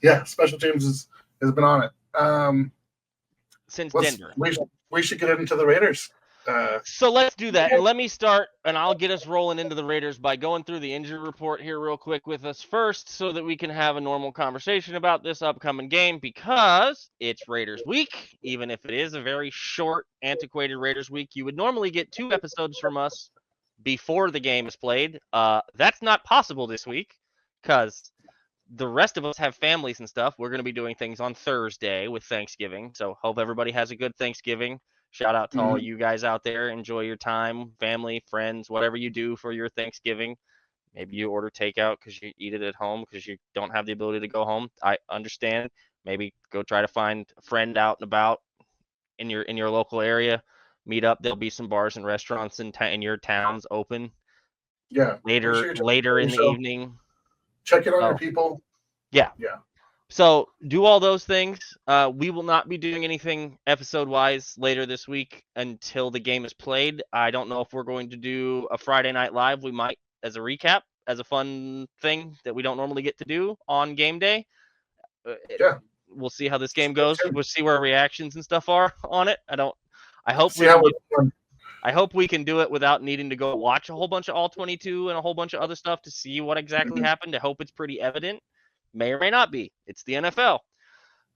Yeah, special teams has been on it. Since Denver. We should get into the Raiders. So let's do that. And let me start, and I'll get us rolling into the Raiders by going through the injury report here real quick with us first so that we can have a normal conversation about this upcoming game because it's Raiders week. Even if it is a very short, antiquated Raiders week, you would normally get 2 episodes from us before the game is played. That's not possible this week because the rest of us have families and stuff. We're going to be doing things on Thursday with Thanksgiving. So hope everybody has a good Thanksgiving. Shout out to all you guys out there. Enjoy your time, family, friends, whatever you do for your Thanksgiving. Maybe you order takeout because you eat it at home because you don't have the ability to go home. I understand. Maybe go try to find a friend out and about in your local area. Meet up. There'll be some bars and restaurants in your towns open. Yeah. Later in the evening. Check in on your people. Yeah. Yeah. So do all those things. We will not be doing anything episode-wise later this week until the game is played. I don't know if we're going to do a Friday Night Live. We might as a recap, as a fun thing that we don't normally get to do on game day. We'll see how this game goes. We'll see where reactions and stuff are on it. I hope we can do it without needing to go watch a whole bunch of All 22 and a whole bunch of other stuff to see what exactly happened. I hope it's pretty evident. May or may not be. It's the NFL.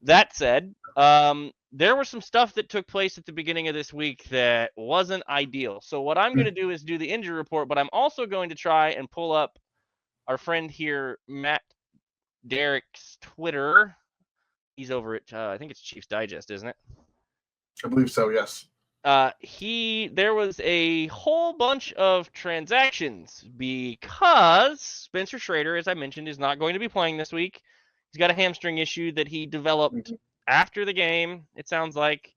That said, there was some stuff that took place at the beginning of this week that wasn't ideal. So what I'm going to do is do the injury report, but I'm also going to try and pull up our friend here, Matt Derrick's Twitter. He's over at, I think it's Chiefs Digest, isn't it? I believe so, yes. There was a whole bunch of transactions because Spencer Schrader, as I mentioned, is not going to be playing this week. He's got a hamstring issue that he developed after the game. It sounds like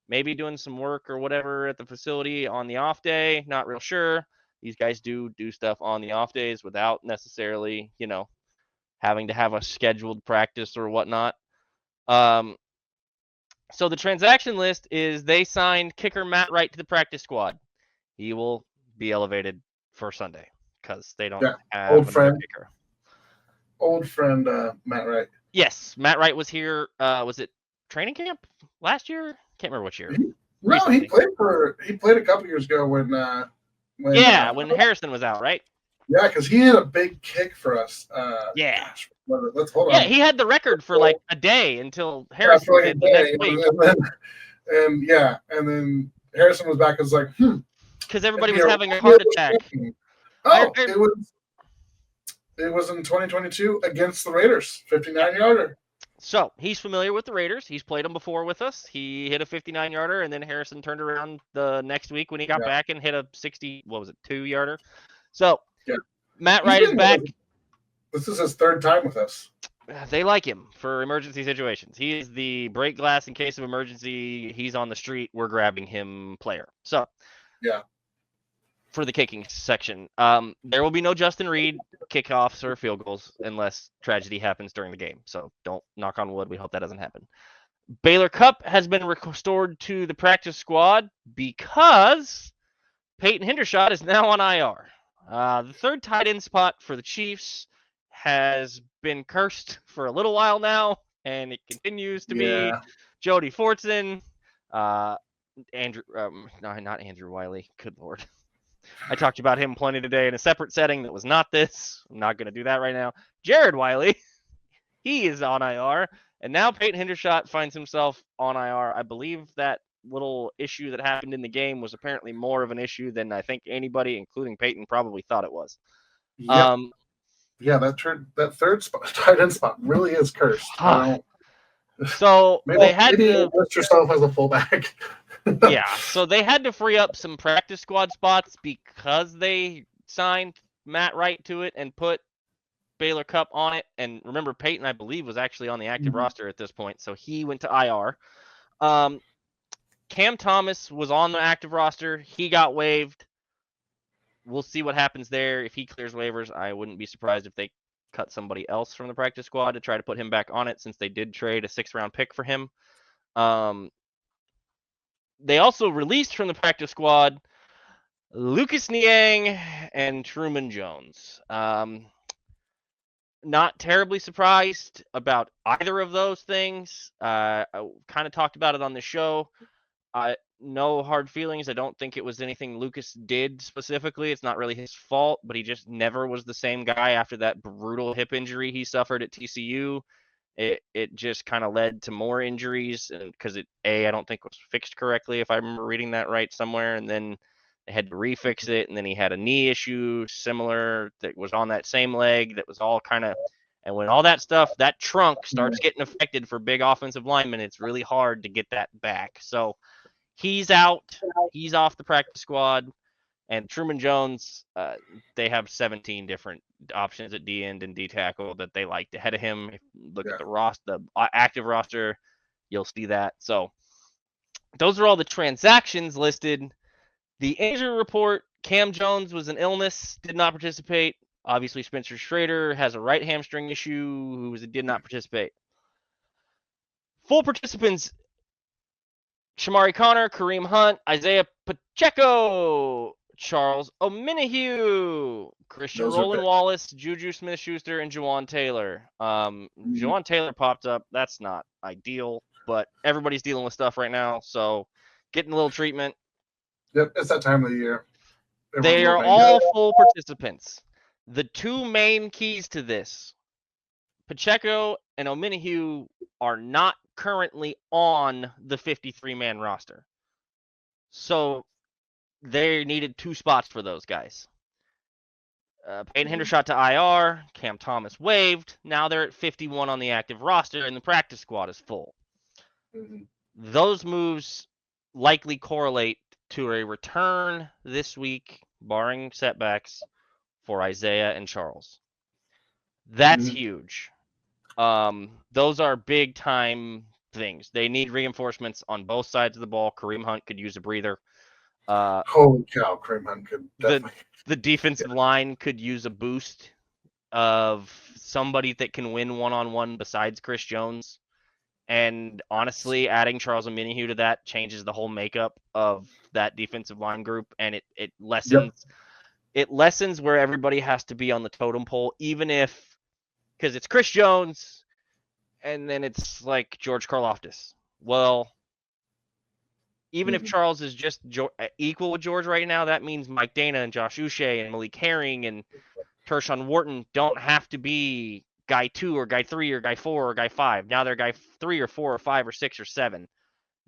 maybe doing some work or whatever at the facility on the off day. Not real sure. These guys do stuff on the off days without necessarily, having to have a scheduled practice or whatnot. So the transaction list is they signed kicker Matt Wright to the practice squad. He will be elevated for Sunday because they don't have another kicker. Old friend Matt Wright. Yes, Matt Wright was here. Was it training camp last year? Can't remember which year. He played a couple years ago when Harrison was out, right? Yeah, because he had a big kick for us. Gosh, let's hold on. Yeah, he had the record for like a day until Harrison did the next week. And then Harrison was back and was like, because everybody was having a heart attack. Oh, it was in 2022 against the Raiders, 59-yarder. So he's familiar with the Raiders. He's played them before with us. He hit a 59-yarder, and then Harrison turned around the next week when he got back and hit a 2-yarder. So Matt Wright is back. This is his 3rd time with us. They like him for emergency situations. He is the break glass in case of emergency. He's on the street. We're grabbing him player. So for the kicking section. There will be no Justin Reed kickoffs or field goals unless tragedy happens during the game. So don't knock on wood. We hope that doesn't happen. Baylor Cupp has been restored to the practice squad because Peyton Hendershot is now on IR. The third tight end spot for the Chiefs has been cursed for a little while now, and it continues to be Jody Fortson, Andrew, no, not Andrew Wiley. Good Lord. I talked about him plenty today in a separate setting that was not this. I'm not going to do that right now. Jared Wiley, he is on IR, and now Peyton Hendershot finds himself on IR. I believe that little issue that happened in the game was apparently more of an issue than I think anybody, including Peyton, probably thought it was. Yeah, that third spot, tight end spot, really is cursed. So they had to list yourself as a fullback. Yeah, so they had to free up some practice squad spots because they signed Matt Wright to it and put Baylor Cupp on it. And remember, Peyton, I believe, was actually on the active roster at this point, so he went to IR. Cam Thomas was on the active roster. He got waived. We'll see what happens there. If he clears waivers, I wouldn't be surprised if they cut somebody else from the practice squad to try to put him back on it, since they did trade a 6th-round pick for him. They also released from the practice squad Lucas Niang and Truman Jones. Not terribly surprised about either of those things. I kind of talked about it on the show. No hard feelings. I don't think it was anything Lucas did specifically. It's not really his fault, but he just never was the same guy after that brutal hip injury he suffered at TCU. It just kind of led to more injuries, and because I don't think was fixed correctly, if I remember reading that right somewhere, and then they had to refix it, and then he had a knee issue similar that was on that same leg that was all kind of, and when all that stuff, that trunk starts getting affected for big offensive linemen, it's really hard to get that back. So he's out. He's off the practice squad. And Truman Jones, they have 17 different options at D end and D tackle that they liked ahead of him. If you look at the active roster, you'll see that. So those are all the transactions listed. The injury report: Cam Jones was an illness, did not participate. Obviously, Spencer Schrader has a right hamstring issue, who did not participate. Full participants: Shamari Connor, Kareem Hunt, Isaiah Pacheco, Charles Omenihu, Christian Roland Wallace, Juju Smith-Schuster, and Juwan Taylor. Juwan Taylor popped up. That's not ideal, but everybody's dealing with stuff right now, so getting a little treatment. Yep, it's that time of the year. They are all full participants. The two main keys to this: Pacheco and Omenihu are not currently on the 53-man roster. So they needed 2 spots for those guys. Peyton Hendershot to IR, Cam Thomas waived. Now they're at 51 on the active roster, and the practice squad is full. Those moves likely correlate to a return this week, barring setbacks, for Isaiah and Charles. That's huge. Those are big time things. They need reinforcements on both sides of the ball. Kareem Hunt could use a breather. Holy cow, Kareem Hunt could definitely. The defensive line could use a boost of somebody that can win one-on-one besides Chris Jones. And honestly, adding Charles Omenihu to that changes the whole makeup of that defensive line group, and it lessens where everybody has to be on the totem pole, even if, because it's Chris Jones, and then it's like George Karlaftis. Well, even if Charles is just equal with George right now, that means Mike Dana and Josh Uche and Malik Herring and Tershawn Wharton don't have to be guy 2 or guy 3 or guy 4 or guy 5. Now they're guy 3 or 4 or 5 or 6 or 7.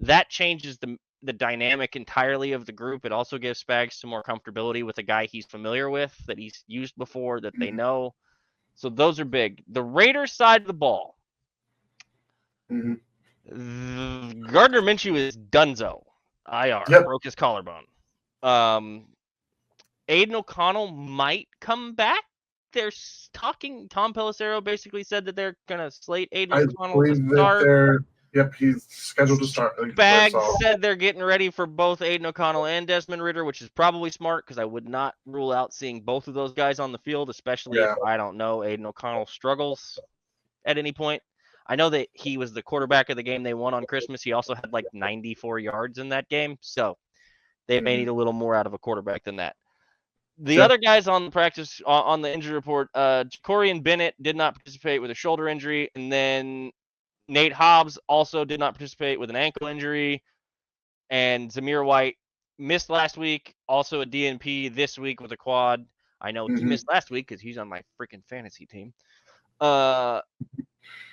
That changes the dynamic entirely of the group. It also gives Spags some more comfortability with a guy he's familiar with, that he's used before, that they know. So those are big. The Raiders side of the ball. Gardner Minshew is donezo. IR. Broke his collarbone. Aiden O'Connell might come back. They're talking. Tom Pelissero basically said that they're going to slate Aiden O'Connell to start. Yep, he's scheduled to start. Bags said they're getting ready for both Aiden O'Connell and Desmond Ridder, which is probably smart because I would not rule out seeing both of those guys on the field, especially if, I don't know, Aiden O'Connell struggles at any point. I know that he was the quarterback of the game they won on Christmas. He also had like 94 yards in that game, so they may need a little more out of a quarterback than that. The other guys on the practice on the injury report, Jacorian Bennett did not participate with a shoulder injury, and then Nate Hobbs also did not participate with an ankle injury, and Zamir White missed last week, also a DNP this week with a quad. I know he missed last week because he's on my freaking fantasy team.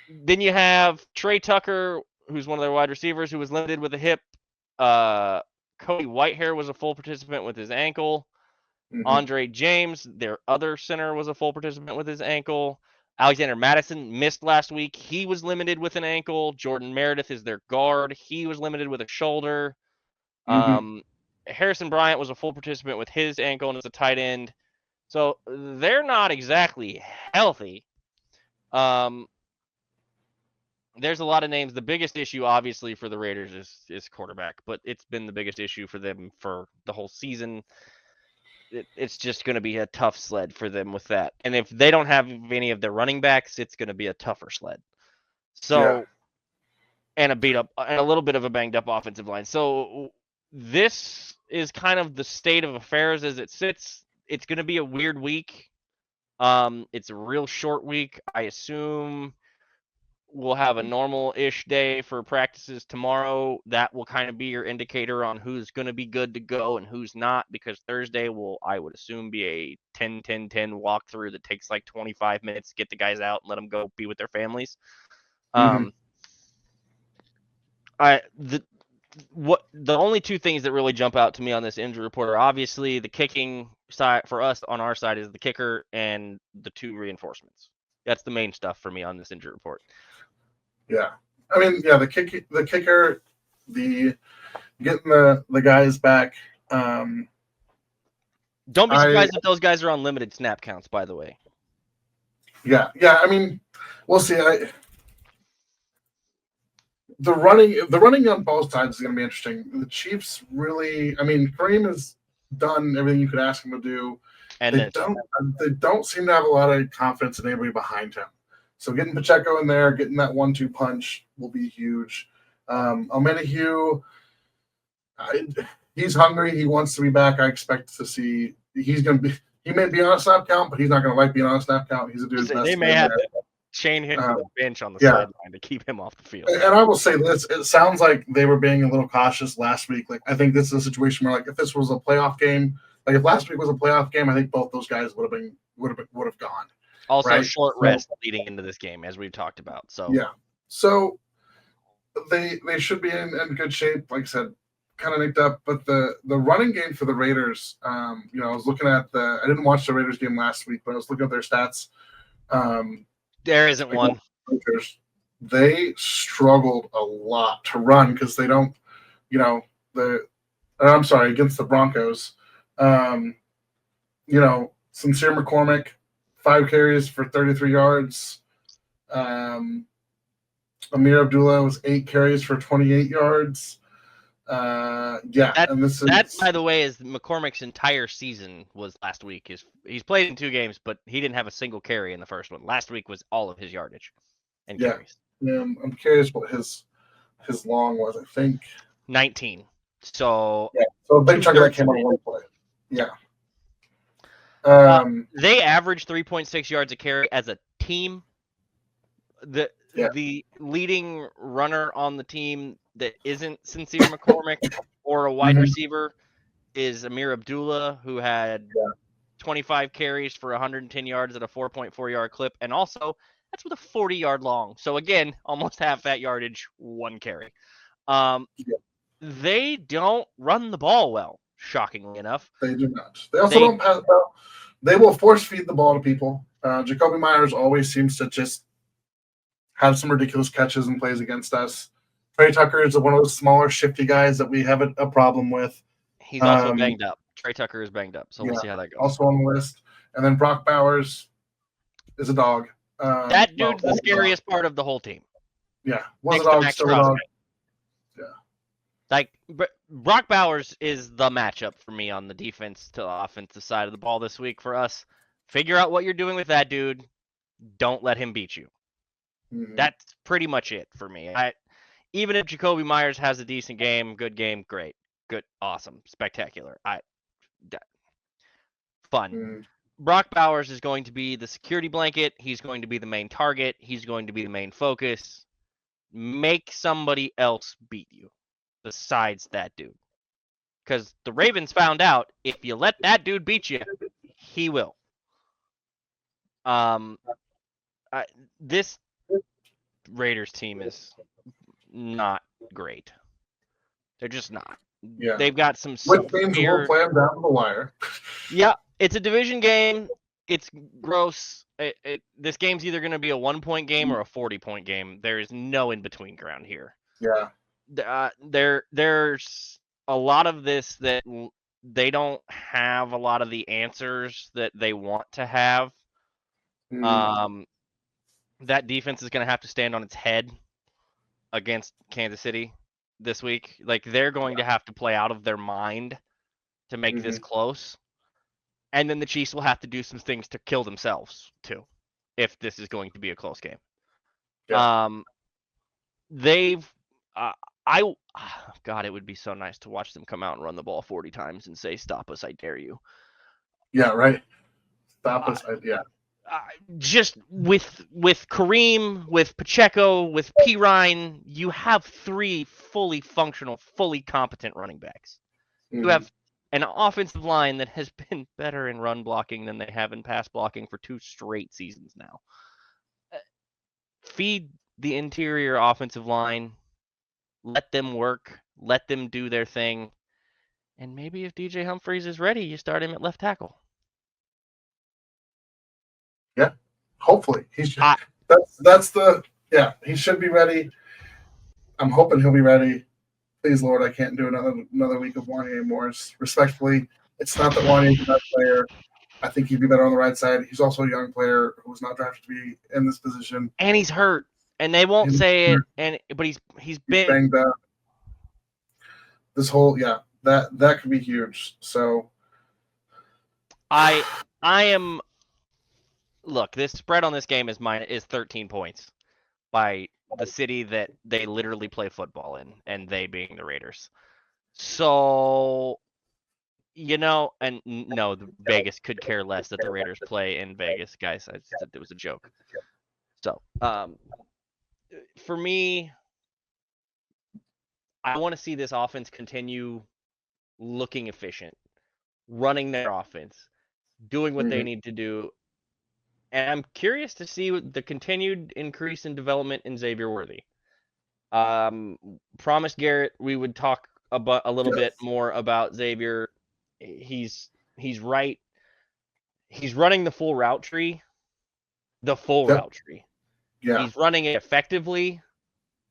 Then you have Trey Tucker, who's one of their wide receivers, who was limited with a hip. Cody Whitehair was a full participant with his ankle. Andre James, their other center, was a full participant with his ankle. Alexander Madison missed last week. He was limited with an ankle. Jordan Meredith is their guard. He was limited with a shoulder. Harrison Bryant was a full participant with his ankle and is a tight end. So they're not exactly healthy. There's a lot of names. The biggest issue, obviously, for the Raiders is quarterback, but it's been the biggest issue for them for the whole season. It's just going to be a tough sled for them with that. And if they don't have any of their running backs, it's going to be a tougher sled. So, and a little bit of a banged up offensive line. So this is kind of the state of affairs as it sits. It's going to be a weird week. It's a real short week. I assume we'll have a normal-ish day for practices tomorrow. That will kind of be your indicator on who's going to be good to go and who's not, because Thursday will, I would assume, be a 10-10-10 walkthrough that takes like 25 minutes to get the guys out and let them go be with their families. The only two things that really jump out to me on this injury report are obviously the kicking side for us on our side is the kicker and the two reinforcements. That's the main stuff for me on this injury report. Yeah, I mean, the kicker, getting the guys back. Don't be surprised if those guys are on limited snap counts, by the way. Yeah. I mean, we'll see. The running on both sides is going to be interesting. The Chiefs really, I mean, Kareem has done everything you could ask him to do. And they don't seem to have a lot of confidence in anybody behind him. So getting Pacheco in there, getting that 1-2 punch will be huge. Omenihu, he's hungry. He wants to be back. I expect to see he may be on a snap count, but he's not going to like being on a snap count. He's a dude's best. They may have to chain him to the bench on the sideline to keep him off the field. And I will say this: it sounds like they were being a little cautious last week. Like I think this is a situation where, like, if this was a playoff game, like if last week was a playoff game, I think both those guys would have gone. Also, short rest leading into this game, as we've talked about. So so they should be in good shape. Like I said, kind of nicked up, but the running game for the Raiders. I was looking at I didn't watch the Raiders game last week, but I was looking at their stats. There isn't one. They struggled a lot to run because they don't. I'm sorry, against the Broncos. Sincere McCormick, 5 carries for 33 yards. Amir Abdullah was 8 carries for 28 yards. That, by the way, is McCormick's entire season was last week. He's played in 2 games, but he didn't have a single carry in the first one. Last week was all of his yardage and carries. Yeah, I'm curious what his long was. I think 19. So so a big chunk of that came on one play. Yeah. They average 3.6 yards a carry as a team. The leading runner on the team that isn't Sincere McCormick or a wide receiver is Amir Abdullah, who had 25 carries for 110 yards at a 4.4 yard clip, and also that's with a 40-yard long. So again, almost half that yardage, 1 carry. They don't run the ball well, shockingly enough. They do not. They also don't pass well. They will force feed the ball to people. Jacoby Myers always seems to just have some ridiculous catches and plays against us. Trey Tucker is one of those smaller, shifty guys that we have a problem with. He's also banged up. Trey Tucker is banged up, so we'll see how that goes. Also on the list. And then Brock Bowers is a dog. That dude's the scariest part of the whole team. Yeah, was Thanks it to all Max still Crosby. dog? Yeah. Like Brock Bowers is the matchup for me on the defense to offensive side of the ball this week for us. Figure out what you're doing with that dude. Don't let him beat you. Mm-hmm. That's pretty much it for me. Even if Jacoby Myers has a decent game, good game, great, good, awesome, spectacular. Fun. Mm-hmm. Brock Bowers is going to be the security blanket. He's going to be the main target. He's going to be the main focus. Make somebody else beat you besides that dude. Because the Ravens found out if you let that dude beat you, he will. Um, this Raiders team is not great. They're just not. Yeah. They've got some Which means we'll severe. play them down to the wire. Yeah, it's a division game. It's gross. This game's either going to be a 1-point game or a 40-point game. There is no in between ground here. Yeah. There's a lot of this that they don't have a lot of the answers that they want to have. Mm-hmm. That defense is going to have to stand on its head against Kansas City this week. Like they're going to have to play out of their mind to make this close. And then the Chiefs will have to do some things to kill themselves too, if this is going to be a close game. Yeah. They've, God, it would be so nice to watch them come out and run the ball 40 times and say, "Stop us, I dare you." Yeah. Right. Stop us. Yeah. Just with Kareem, with Pacheco, with P. Ryan, you have 3 fully functional, fully competent running backs. You have an offensive line that has been better in run blocking than they have in pass blocking for 2 straight seasons now. Feed the interior offensive line. Let them work. Let them do their thing. And maybe if DJ Humphries is ready, you start him at left tackle. Yeah. Hopefully. That's the he should be ready. I'm hoping he'll be ready. Please, Lord, I can't do another week of Warney anymore. Respectfully, it's not that Warney's a bad player. I think he'd be better on the right side. He's also a young player who was not drafted to be in this position. And he's hurt. And they won't say it, but he's been banged up. This whole that could be huge. So I am look, this spread on this game is 13 points by the city that they literally play football in, and they being the Raiders. So, and no, Vegas could care less that the Raiders play in Vegas, guys. I said it was a joke. So, for me, I want to see this offense continue looking efficient, running their offense, doing what they need to do. And I'm curious to see the continued increase in development in Xavier Worthy. Promised Garrett we would talk about a little bit more about Xavier. He's right. He's running the full route tree. Yeah. He's running it effectively.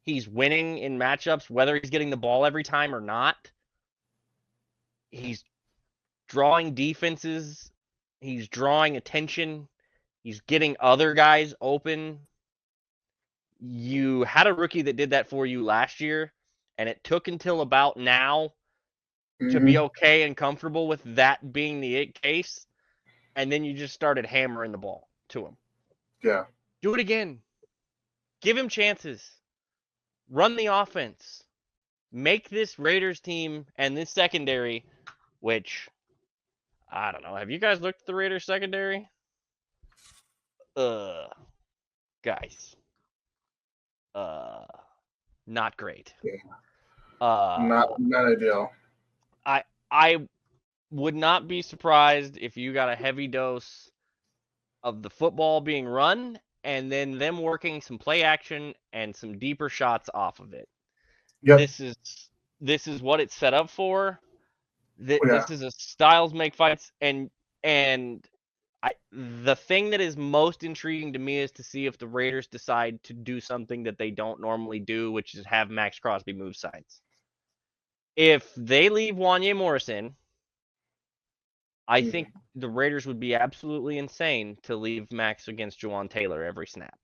He's winning in matchups, whether he's getting the ball every time or not. He's drawing defenses. He's drawing attention. He's getting other guys open. You had a rookie that did that for you last year, and it took until about now to be okay and comfortable with that being the case, and then you just started hammering the ball to him. Yeah. Do it again. Give him chances. Run the offense. Make this Raiders team and this secondary, which, I don't know. Have you guys looked at the Raiders secondary? Guys. Not great. Not ideal. I would not be surprised if you got a heavy dose of the football being run and then them working some play action and some deeper shots off of it. Yep. This is what it's set up for. This is a styles make fights, and the thing that is most intriguing to me is to see if the Raiders decide to do something that they don't normally do, which is have Max Crosby move sides. If they leave Wanya Morrison, I think the Raiders would be absolutely insane to leave Max against Juwan Taylor every snap.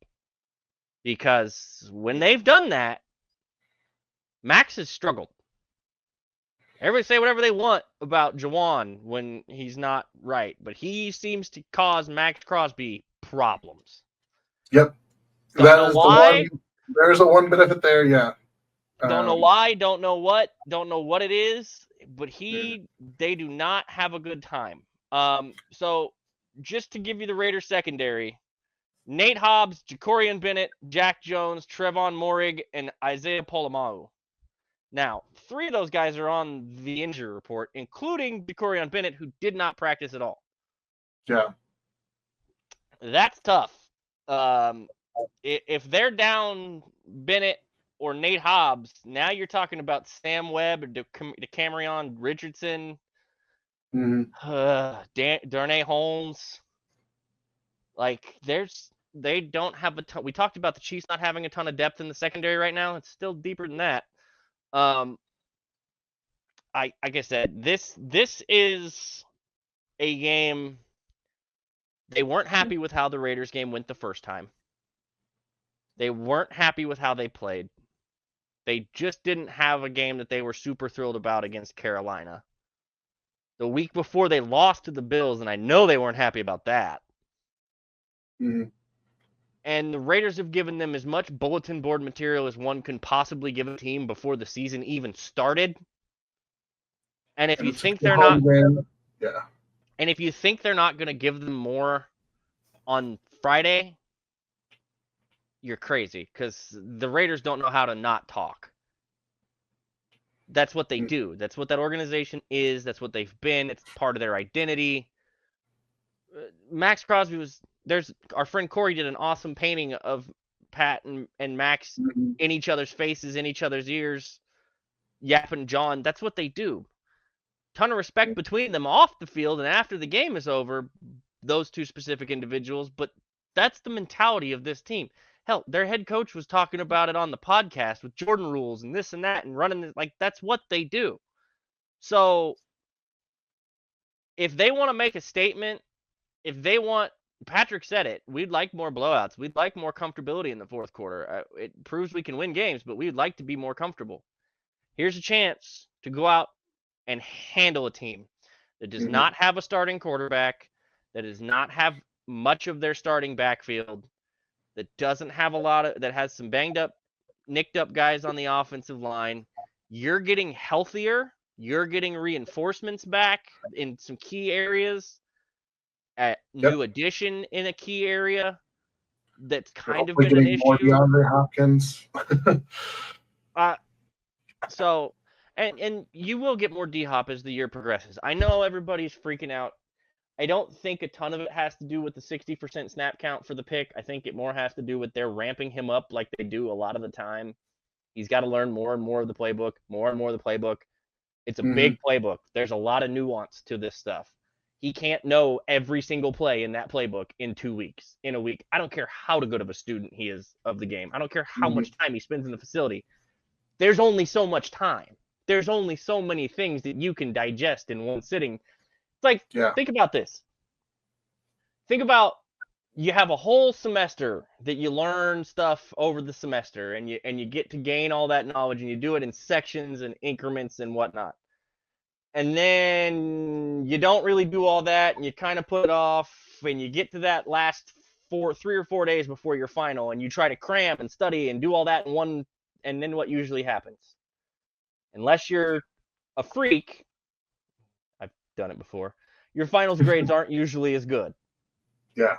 because when they've done that, Max has struggled. Everybody say whatever they want about Juwan when he's not right, but he seems to cause Max Crosby problems. Yep. Don't That know is why. the one. There's a one benefit there, yeah. Don't know why. Don't know what it is. But they do not have a good time. So just to give you the Raiders secondary, Nate Hobbs, Jacorian Bennett, Jack Jones, Trevon Morig, and Isaiah Polamalu. Now, 3 of those guys are on the injury report, including Jacorian Bennett, who did not practice at all. Yeah. That's tough. If they're down Bennett or Nate Hobbs, now you're talking about Sam Webb or DeCamerion Richardson, Darnay Holmes. Like, they don't have a ton. We talked about the Chiefs not having a ton of depth in the secondary right now. It's still deeper than that. Like I said, this is a game. They weren't happy with how the Raiders game went the first time. They weren't happy with how they played. They just didn't have a game that they were super thrilled about against Carolina. The week before, they lost to the Bills, and I know they weren't happy about that. Mm-hmm. And the Raiders have given them as much bulletin board material as one can possibly give a team before the season even started. And if you think they're not, yeah. And if you think they're not going to give them more on Friday, you're crazy, because the Raiders don't know how to not talk. That's what they do. That's what that organization is. That's what they've been. It's part of their identity. Max Crosby our friend Corey did an awesome painting of Pat and Max in each other's faces, in each other's ears, yapping John. That's what they do. Ton of respect between them off the field and after the game is over, those 2 specific individuals, but that's the mentality of this team. Hell, their head coach was talking about it on the podcast with Jordan rules and this and that and running this, like, that's what they do. So if they want to make a statement, Patrick said it, we'd like more blowouts. We'd like more comfortability in the fourth quarter. It proves we can win games, but we'd like to be more comfortable. Here's a chance to go out and handle a team that does not have a starting quarterback, that does not have much of their starting backfield, that doesn't have that has some banged up, nicked up guys on the offensive line. You're getting healthier. You're getting reinforcements back in some key areas. New addition in a key area that's kind of been an issue. More DeAndre Hopkins. So, and you will get more D-Hop as the year progresses. I know everybody's freaking out. I don't think a ton of it has to do with the 60% snap count for the pick. I think it more has to do with they're ramping him up like they do a lot of the time. He's got to learn more and more of the playbook, It's a big playbook. There's a lot of nuance to this stuff. He can't know every single play in that playbook in 2 weeks, in a week. I don't care how good of a student he is of the game. I don't care how much time he spends in the facility. There's only so much time. There's only so many things that you can digest in one sitting. It's like, think about this. Think about, you have a whole semester that you learn stuff over the semester, and you get to gain all that knowledge, and you do it in sections and increments and whatnot. And then you don't really do all that, and you kind of put it off, and you get to that last 3 or 4 days before your final, and you try to cram and study and do all that in one, and then what usually happens? Unless you're a freak, I've done it before, your finals grades aren't usually as good. Yeah.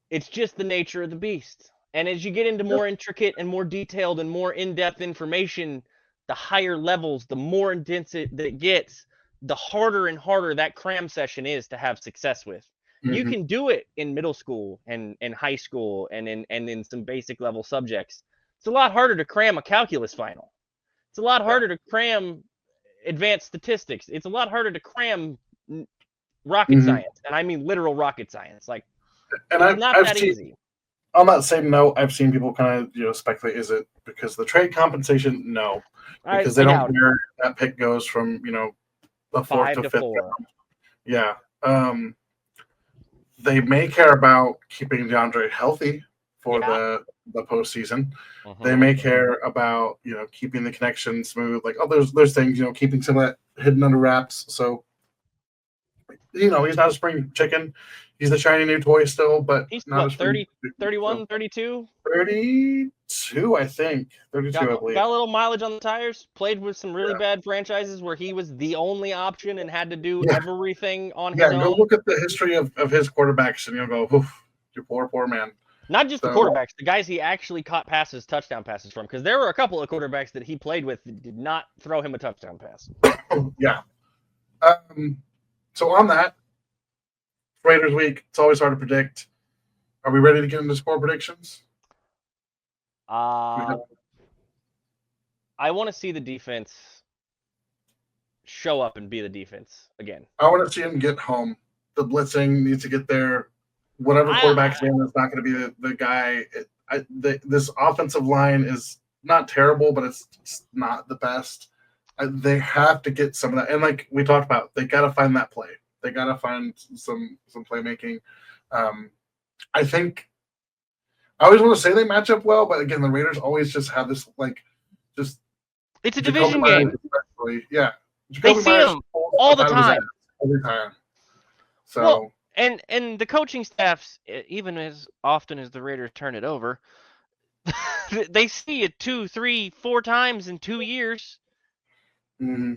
It's just the nature of the beast. And as you get into more intricate and more detailed and more in-depth information, the higher levels, the more intense it gets, the harder and harder that cram session is to have success with. You can do it in middle school and high school and in some basic level subjects. It's a lot harder to cram a calculus final. It's a lot harder to cram advanced statistics. It's a lot harder to cram rocket science, and I mean literal rocket science. Like, and it's not that easy. On that same note, I've seen people kind of speculate: is it because the trade compensation? No, because they don't care that pick goes from the 4th to 5th. 4. Yeah, they may care about keeping DeAndre healthy for the postseason. Mm-hmm. They may care about keeping the connection smooth. Like, oh, there's things, keeping some of that hidden under wraps. So he's not a spring chicken. He's the shiny new toy still, but he's not what, a spring 31, 32? 32, I think. 32, I believe. Got a little mileage on the tires. Played with some really bad franchises where he was the only option and had to do everything on his own. Go look at the history of his quarterbacks, and you'll go, oof, you poor man. Not just the quarterbacks, the guys he actually caught touchdown passes from, because there were a couple of quarterbacks that he played with that did not throw him a touchdown pass. Yeah. So on that, Raiders week, it's always hard to predict. Are we ready to get into score predictions? I want to see the defense show up and be the defense again. I want to see him get home. The blitzing needs to get there. Whatever quarterback's in is not going to be the guy. This offensive line is not terrible, but it's not the best. They have to get some of that. And like we talked about, they got to find that play. They got to find some playmaking. I think I always want to say they match up well, but again, the Raiders always just have this it's a division game. Especially. Yeah. They see them all the time. Every time. So. Well, and the coaching staffs, even as often as the Raiders turn it over, they see it 2, 3, 4 times in 2 years. Mm-hmm.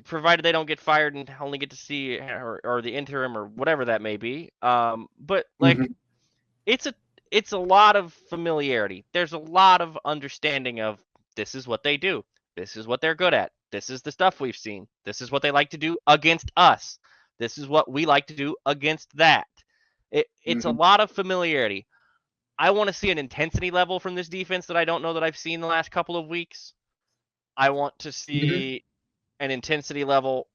Provided they don't get fired and only get to see or the interim or whatever that may be. But like, it's a lot of familiarity. There's a lot of understanding of this is what they do. This is what they're good at. This is the stuff we've seen. This is what they like to do against us. This is what we like to do against that. It's a lot of familiarity. I want to see an intensity level from this defense that I don't know that I've seen the last couple of weeks. I want to see an intensity level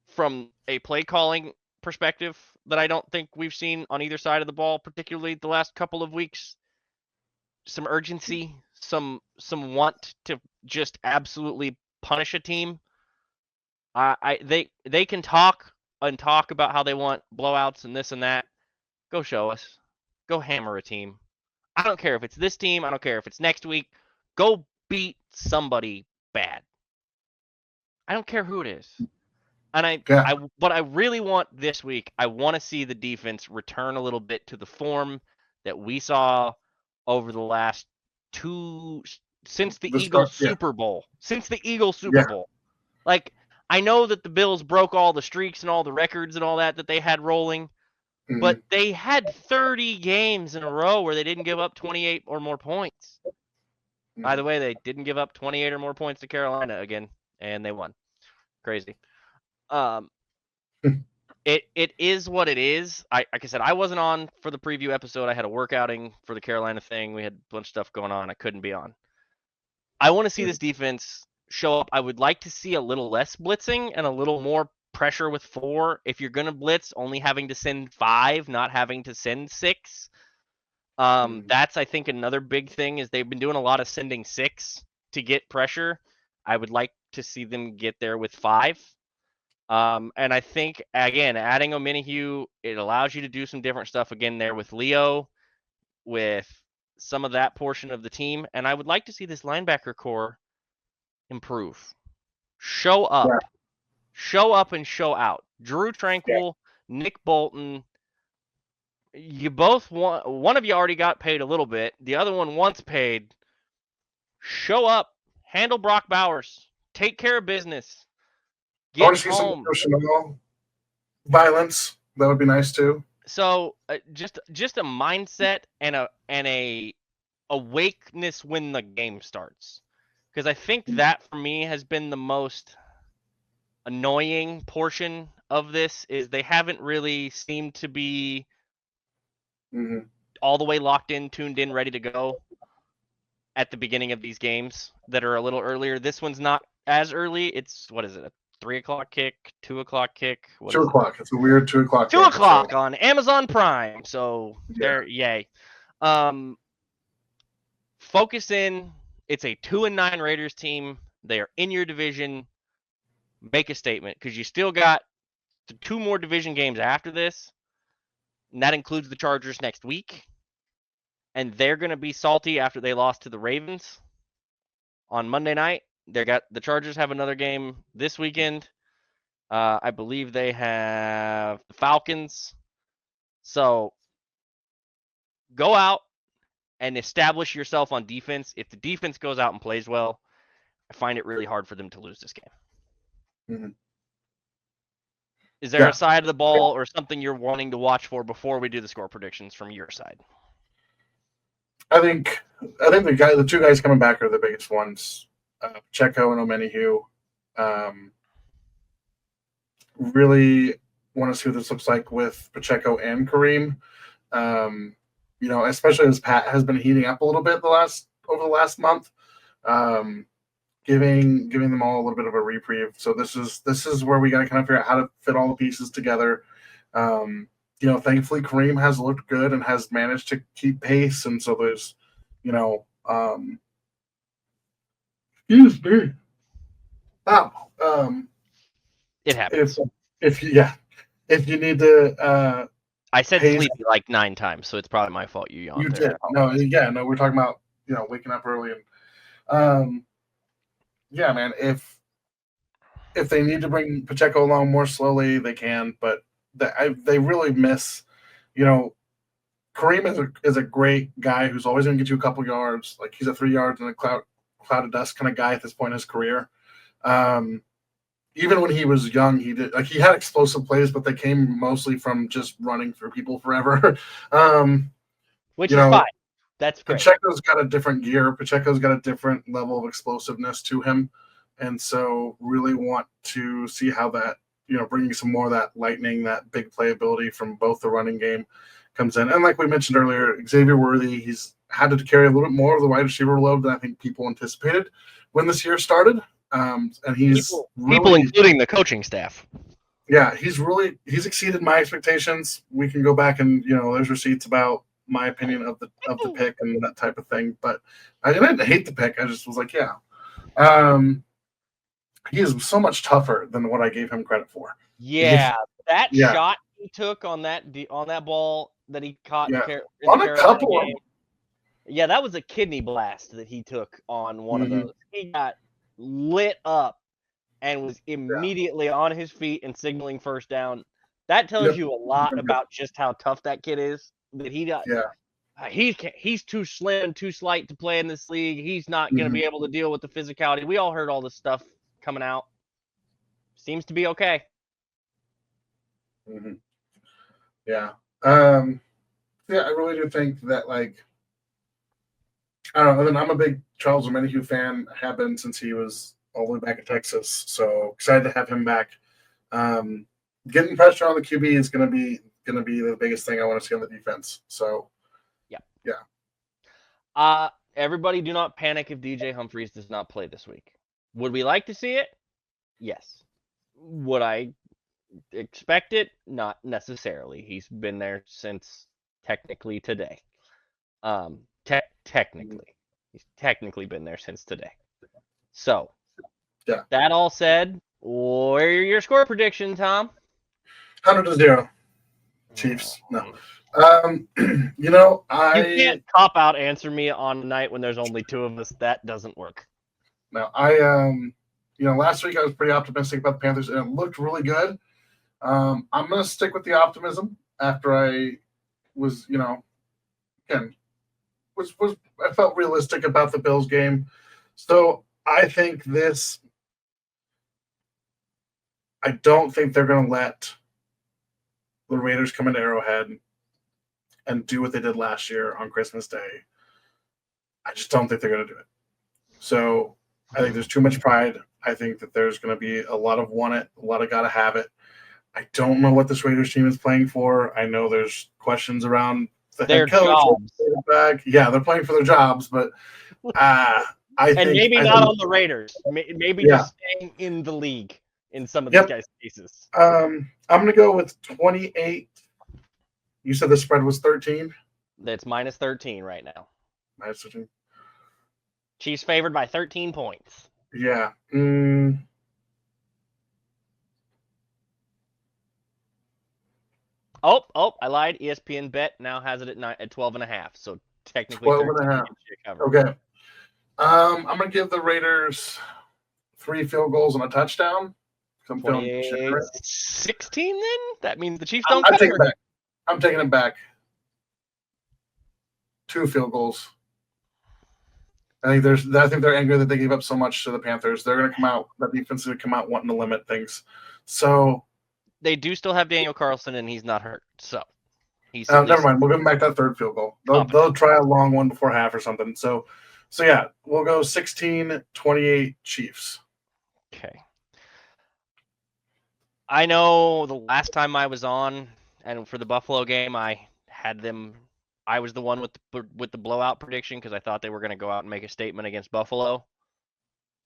from a play calling perspective that I don't think we've seen on either side of the ball, particularly the last couple of weeks. Some urgency, some want to just absolutely punish a team. They can talk about how they want blowouts and this and that. Go show us. Go hammer a team. I don't care if it's this team. I don't care if it's next week. Go beat somebody bad. I don't care who it is. And what I really want this week, I want to see the defense return a little bit to the form that we saw over the last since the Eagles Super Bowl. Since the Eagles Super Bowl. Like, I know that the Bills broke all the streaks and all the records and all that they had rolling, but they had 30 games in a row where they didn't give up 28 or more points. By the way, they didn't give up 28 or more points to Carolina again, and they won. Crazy. It is what it is. Like I said, I wasn't on for the preview episode. I had a work outing for the Carolina thing. We had a bunch of stuff going on. I couldn't be on. I want to see this defense show up. I would like to see a little less blitzing and a little more pressure with 4. If you're going to blitz, only having to send 5, not having to send 6. That's, I think, another big thing is they've been doing a lot of sending 6 to get pressure. I would like to see them get there with 5. And I think, again, adding Omenihu, it allows you to do some different stuff again there with Leo, with some of that portion of the team. And I would like to see this linebacker core improve. Show up. Yeah. Show up and show out. Drew Tranquil, Nick Bolton. You both want, one of you already got paid a little bit. The other one once paid. Show up. Handle Brock Bowers. Take care of business. I want to see some personal violence. That would be nice too. So just a mindset and a awakeness when the game starts, because I think that for me has been the most annoying portion of this is they haven't really seemed to be all the way locked in, tuned in, ready to go at the beginning of these games that are a little earlier. This one's not as early. It's, what is it, a 3 o'clock kick, 2 o'clock kick? 2 o'clock. It's a weird 2 o'clock 2 o'clock on Amazon Prime. So there, yay. Focus in. It's a 2-9 Raiders team. They are in your division. Make a statement, because you still got 2 more division games after this, and that includes the Chargers next week. and they're going to be salty after they lost to the Ravens on Monday night. The Chargers have another game this weekend. I believe they have the Falcons. So go out and establish yourself on defense. If the defense goes out and plays well, I find it really hard for them to lose this game. Mm-hmm. Is there a side of the ball or something you're wanting to watch for before we do the score predictions from your side? I think the two guys coming back are the biggest ones, Pacheco and Omenihu. Really want to see what this looks like with Pacheco and Kareem. Especially as Pat has been heating up a little bit over the last month, giving them all a little bit of a reprieve. So this is where we got to kind of figure out how to fit all the pieces together. Thankfully Kareem has looked good and has managed to keep pace, and so there's, excuse me. It happens. If you need to, I said sleepy like 9 times, so it's probably my fault you yawned. You did. No, we're talking about waking up early, and man, if they need to bring Pacheco along more slowly, they can, but they really miss, Kareem is a great guy who's always going to get you a couple yards. Like, he's a 3 yards in a cloud of dust kind of guy at this point in his career. Even when he was young, he had explosive plays, but they came mostly from just running through people forever. Which is fine. That's great. Pacheco's got a different gear. Pacheco's got a different level of explosiveness to him. And so really want to see how that, bringing some more of that lightning, that big playability from both the running game comes in. And like we mentioned earlier, Xavier Worthy, he's had to carry a little bit more of the wide receiver load than I think people anticipated when this year started. And he's people including the coaching staff. Yeah, he's exceeded my expectations. We can go back and, there's receipts about my opinion of the pick and that type of thing. But I didn't hate the pick. I just was like, he is so much tougher than what I gave him credit for. Yeah, shot he took on that ball that he caught on a couple of them. Yeah, that was a kidney blast that he took on one of those. He got lit up and was immediately on his feet and signaling first down. That tells you a lot about just how tough that kid is. That he got. Yeah. He's too slim, too slight to play in this league. He's not going to be able to deal with the physicality. We all heard all this stuff coming out. Seems to be okay. Yeah. I really do think that, like, I don't know. I mean, I'm a big Charles Omenihu fan. I have been since he was all the way back in Texas. So excited to have him back. Getting pressure on the QB is going to be the biggest thing I want to see on the defense. So, yeah. Everybody, do not panic if DJ Humphries does not play this week. Would we like to see it? Yes. Would I expect it? Not necessarily. He's been there since technically today. Technically. He's technically been there since today. So, that all said, what are your score predictions, Tom? 100-0. Chiefs. No. You can't cop out answer me on a night when there's only 2 of us. That doesn't work. No, last week I was pretty optimistic about the Panthers, and it looked really good. I'm going to stick with the optimism after I was, I felt realistic about the Bills game. So I think I don't think they're going to let the Raiders come into Arrowhead and do what they did last year on Christmas Day. I just don't think they're going to do it. So I think there's too much pride. I think that there's going to be a lot of want it, a lot of got to have it. I don't know what this Raiders team is playing for. I know there's questions around their jobs. Yeah, they're playing for their jobs, but I think maybe not on the Raiders. Maybe just staying in the league in some of these guys' cases. I'm going to go with 28. You said the spread was 13? That's minus 13 right now. Minus 13. Chiefs favored by 13 points. Yeah. Oh, I lied. ESPN Bet now has it at 12.5. So Technically 12 13 and a half. shit covered. Okay. I'm going to give the Raiders 3 field goals and a touchdown. I'm feeling 28-16 then? That means the Chiefs I'm don't taking cover. it back. I'm taking it back. 2 field goals. I think they're angry that they gave up so much to the Panthers. They're going to come out. That defense is going to come out wanting to limit things. So They do still have Daniel Carlson, and he's not hurt. So he's never mind. We'll give them back that 3rd field goal. They'll try a long one before half or something. So yeah, we'll go 16-28 Chiefs. Okay. I know the last time I was on, and for the Buffalo game, I had them. I was the one with the blowout prediction because I thought they were going to go out and make a statement against Buffalo,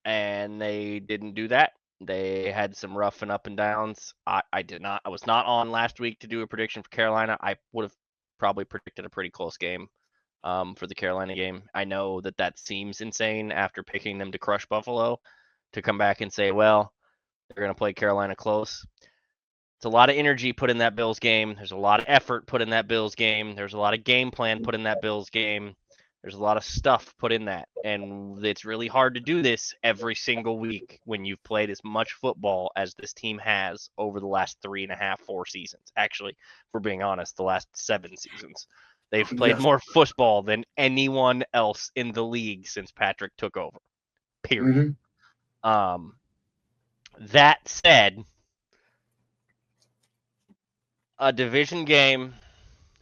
and they didn't do that. They had some rough and up and downs. I did not. I was not on last week to do a prediction for Carolina. I would have probably predicted a pretty close game for the Carolina game. I know that seems insane after picking them to crush Buffalo to come back and say, well, they're going to play Carolina close. It's a lot of energy put in that Bills game. There's a lot of effort put in that Bills game. There's a lot of game plan put in that Bills game. There's a lot of stuff put in that. And it's really hard to do this every single week when you've played as much football as this team has over the last 3.5, 4 seasons. Actually, if we're being honest, the last 7 seasons. They've played more football than anyone else in the league since Patrick took over. Period. That said, a division game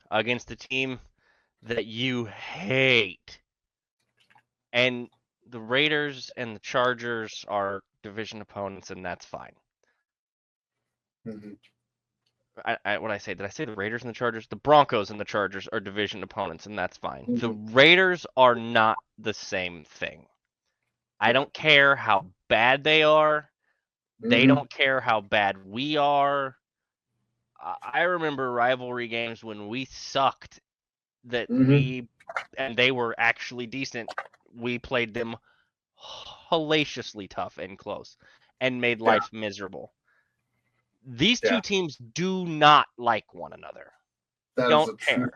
against a team that you hate, and the Raiders and the Chargers are division opponents, and that's fine. Did I say the Raiders and the Chargers? The Broncos and the Chargers are division opponents, and that's fine. The Raiders are not the same thing. I don't care how bad they are. They don't care how bad we are. I remember rivalry games when we sucked and they were actually decent. We played them hellaciously tough and close and made life miserable. These two teams do not like one another. Don't care.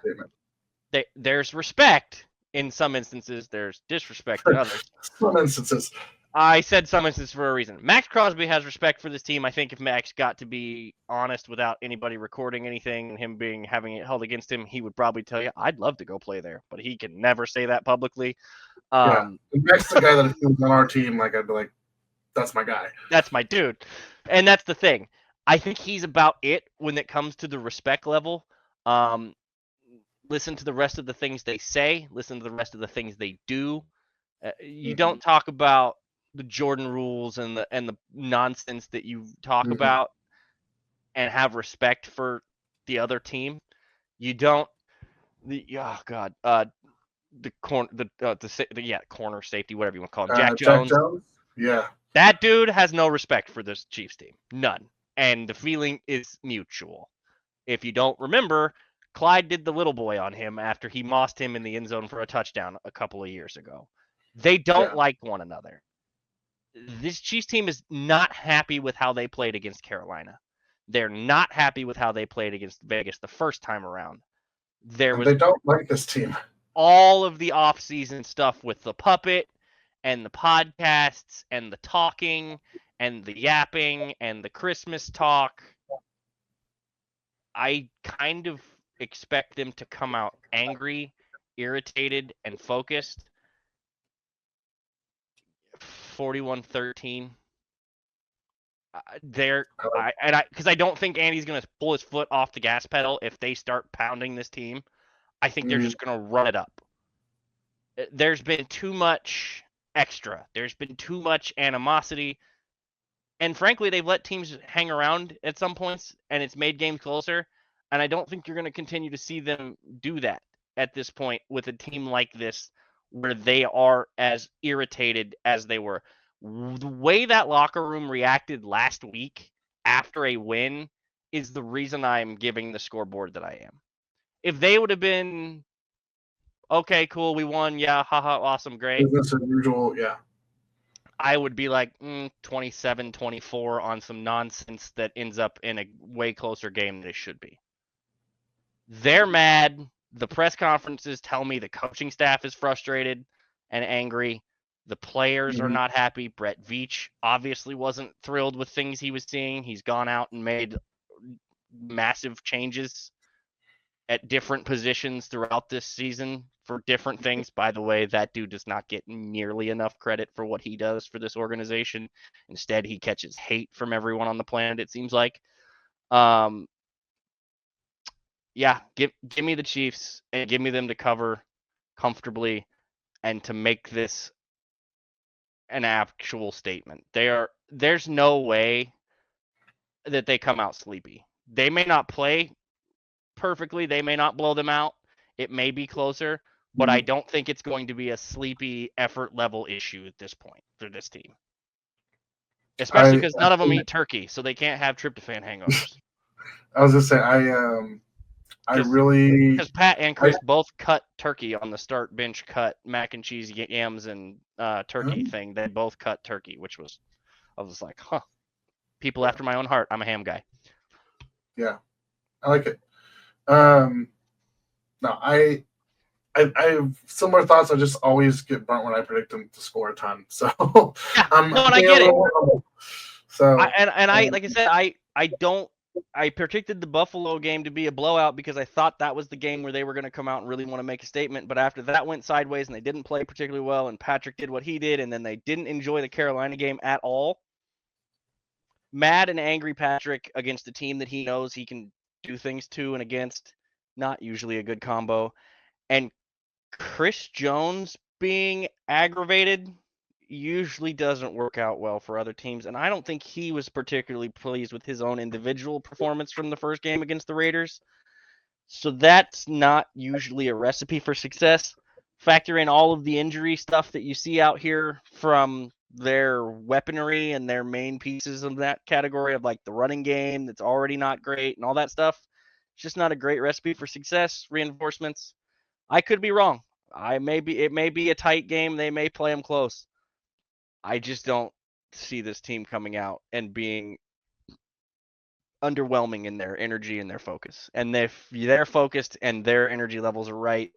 There's respect in some instances. There's disrespect in others. Some instances. I said some instances for a reason. Max Crosby has respect for this team. I think if Max got to be honest without anybody recording anything and him having it held against him, he would probably tell you, I'd love to go play there. But he can never say that publicly. Max is the guy that if he was on our team, like I'd be like, that's my guy. That's my dude. And that's the thing. I think he's about it when it comes to the respect level. Listen to the rest of the things they say. Listen to the rest of the things they do. You don't talk about the Jordan rules and the nonsense that you talk about and have respect for the other team. You don't. Corner safety, whatever you want to call him, Jack Jones. Yeah. That dude has no respect for this Chiefs team. None. And the feeling is mutual. If you don't remember, Clyde did the little boy on him after he mossed him in the end zone for a touchdown a couple of years ago. They don't like one another. This Chiefs team is not happy with how they played against Carolina. They're not happy with how they played against Vegas the first time around. They don't like this team. All of the offseason stuff with the puppet and the podcasts and the talking and the yapping and the Christmas talk. I kind of expect them to come out angry, irritated, and focused. 41-13. Because I don't think Andy's going to pull his foot off the gas pedal if they start pounding this team. I think they're just going to run it up. There's been too much extra. There's been too much animosity. And frankly, they've let teams hang around at some points, and it's made games closer. And I don't think you're going to continue to see them do that at this point with a team like this, where they are as irritated as they were. The way that locker room reacted last week after a win is the reason I'm giving the scoreboard that I am. If they would have been, okay, cool, we won, yeah, haha, awesome, great. Business as usual, yeah. I would be like 27-24 on some nonsense that ends up in a way closer game than it should be. They're mad. The press conferences tell me the coaching staff is frustrated and angry. The players are not happy. Brett Veach obviously wasn't thrilled with things he was seeing. He's gone out and made massive changes at different positions throughout this season for different things. By the way, that dude does not get nearly enough credit for what he does for this organization. Instead, he catches hate from everyone on the planet, it seems like. Yeah, give me the Chiefs and give me them to cover comfortably and to make this an actual statement. There's no way that they come out sleepy. They may not play perfectly, they may not blow them out. It may be closer, but I don't think it's going to be a sleepy effort level issue at this point for this team. Especially because none of them eat turkey, so they can't have tryptophan hangovers. I was gonna say because Pat and Chris both cut turkey on the start bench cut mac and cheese yams and turkey thing. They both cut turkey, which was I was like, huh. People after my own heart. I'm a ham guy. Yeah, I like it. No, I have similar thoughts. I just always get burnt when I predict them to score a ton. So yeah, no, and I get it. So I like I said, I predicted the Buffalo game to be a blowout because I thought that was the game where they were going to come out and really want to make a statement. But after that went sideways and they didn't play particularly well, and Patrick did what he did, and then they didn't enjoy the Carolina game at all. Mad and angry Patrick against a team that he knows he can do things to and against, not usually a good combo. And Chris Jones being aggravated usually doesn't work out well for other teams. And I don't think he was particularly pleased with his own individual performance from the first game against the Raiders. So that's not usually a recipe for success. Factor in all of the injury stuff that you see out here from their weaponry and their main pieces of that category of like the running game that's already not great and all that stuff. It's just not a great recipe for success. Reinforcements. I could be wrong. It may be a tight game. They may play them close. I just don't see this team coming out and being underwhelming in their energy and their focus. And if they're focused and their energy levels are right,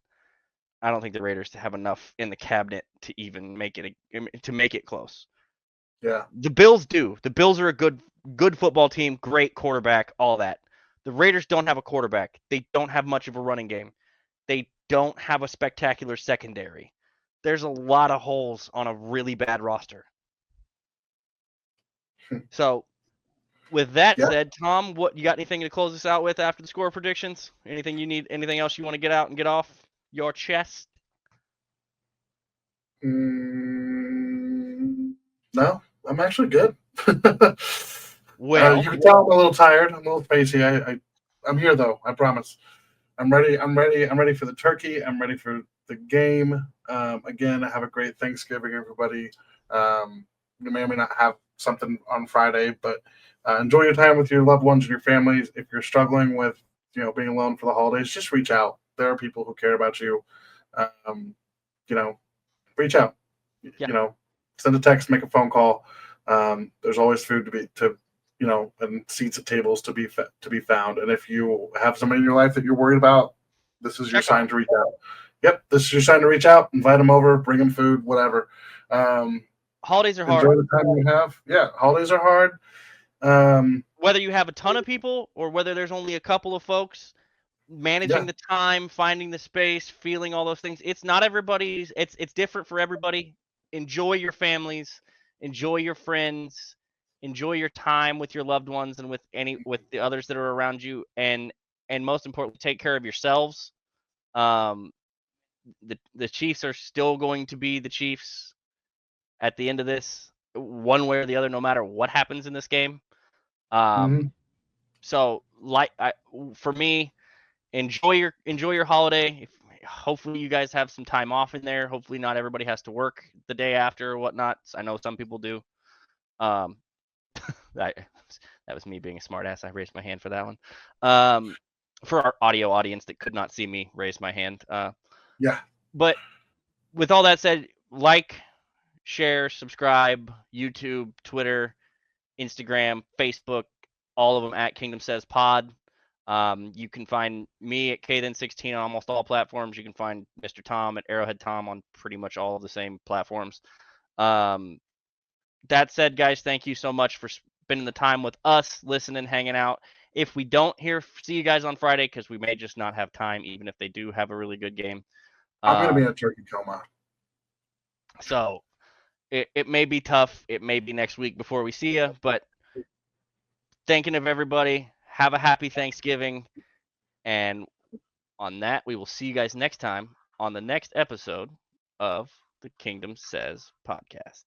I don't think the Raiders have enough in the cabinet to even make it close. Yeah. The Bills do. The Bills are a good football team, great quarterback, all that. The Raiders don't have a quarterback. They don't have much of a running game. They don't have a spectacular secondary. There's a lot of holes on a really bad roster. So, with that said, Tom, what you got anything to close us out with after the score predictions? Anything you need? Anything else you want to get out and get off your chest? No, I'm actually good. Well, you can tell I'm a little tired. I'm a little pacey. I'm here though. I promise. I'm ready. I'm ready for the turkey. I'm ready for the game. Again, have a great Thanksgiving, everybody. You may or may not have something on Friday, but enjoy your time with your loved ones and your families. If you're struggling with, being alone for the holidays, just reach out. There are people who care about you. Reach out. Yeah. Send a text, make a phone call. There's always food and seats at tables to be found. And if you have somebody in your life that you're worried about, this is your sign to reach out. Yep, this is your sign to reach out. Invite them over, bring them food, whatever. Holidays are hard. Enjoy the time you have. Yeah, holidays are hard. Whether you have a ton of people or whether there's only a couple of folks, managing the time, finding the space, feeling all those things. It's not everybody's. It's different for everybody. Enjoy your families. Enjoy your friends. Enjoy your time with your loved ones and with the others that are around you, and most importantly, take care of yourselves. The Chiefs are still going to be the Chiefs at the end of this, one way or the other, no matter what happens in this game. So, for me, enjoy your holiday. Hopefully, you guys have some time off in there. Hopefully, not everybody has to work the day after or whatnot. I know some people do. That was me being a smartass. I raised my hand for that one. For our audio audience that could not see me raise my hand. Yeah. But with all that said, like, share, subscribe, YouTube, Twitter, Instagram, Facebook, all of them at Kingdom Says Pod. You can find me at KThen16 on almost all platforms. You can find Mr. Tom at Arrowhead Tom on pretty much all of the same platforms. That said, guys, thank you so much for spending the time with us, listening, hanging out. If we don't see you guys on Friday, because we may just not have time, even if they do have a really good game. I'm going to be in a turkey coma. So it may be tough. It may be next week before we see you, but thinking of everybody, have a happy Thanksgiving. And on that, we will see you guys next time on the next episode of the Kingdom Says podcast.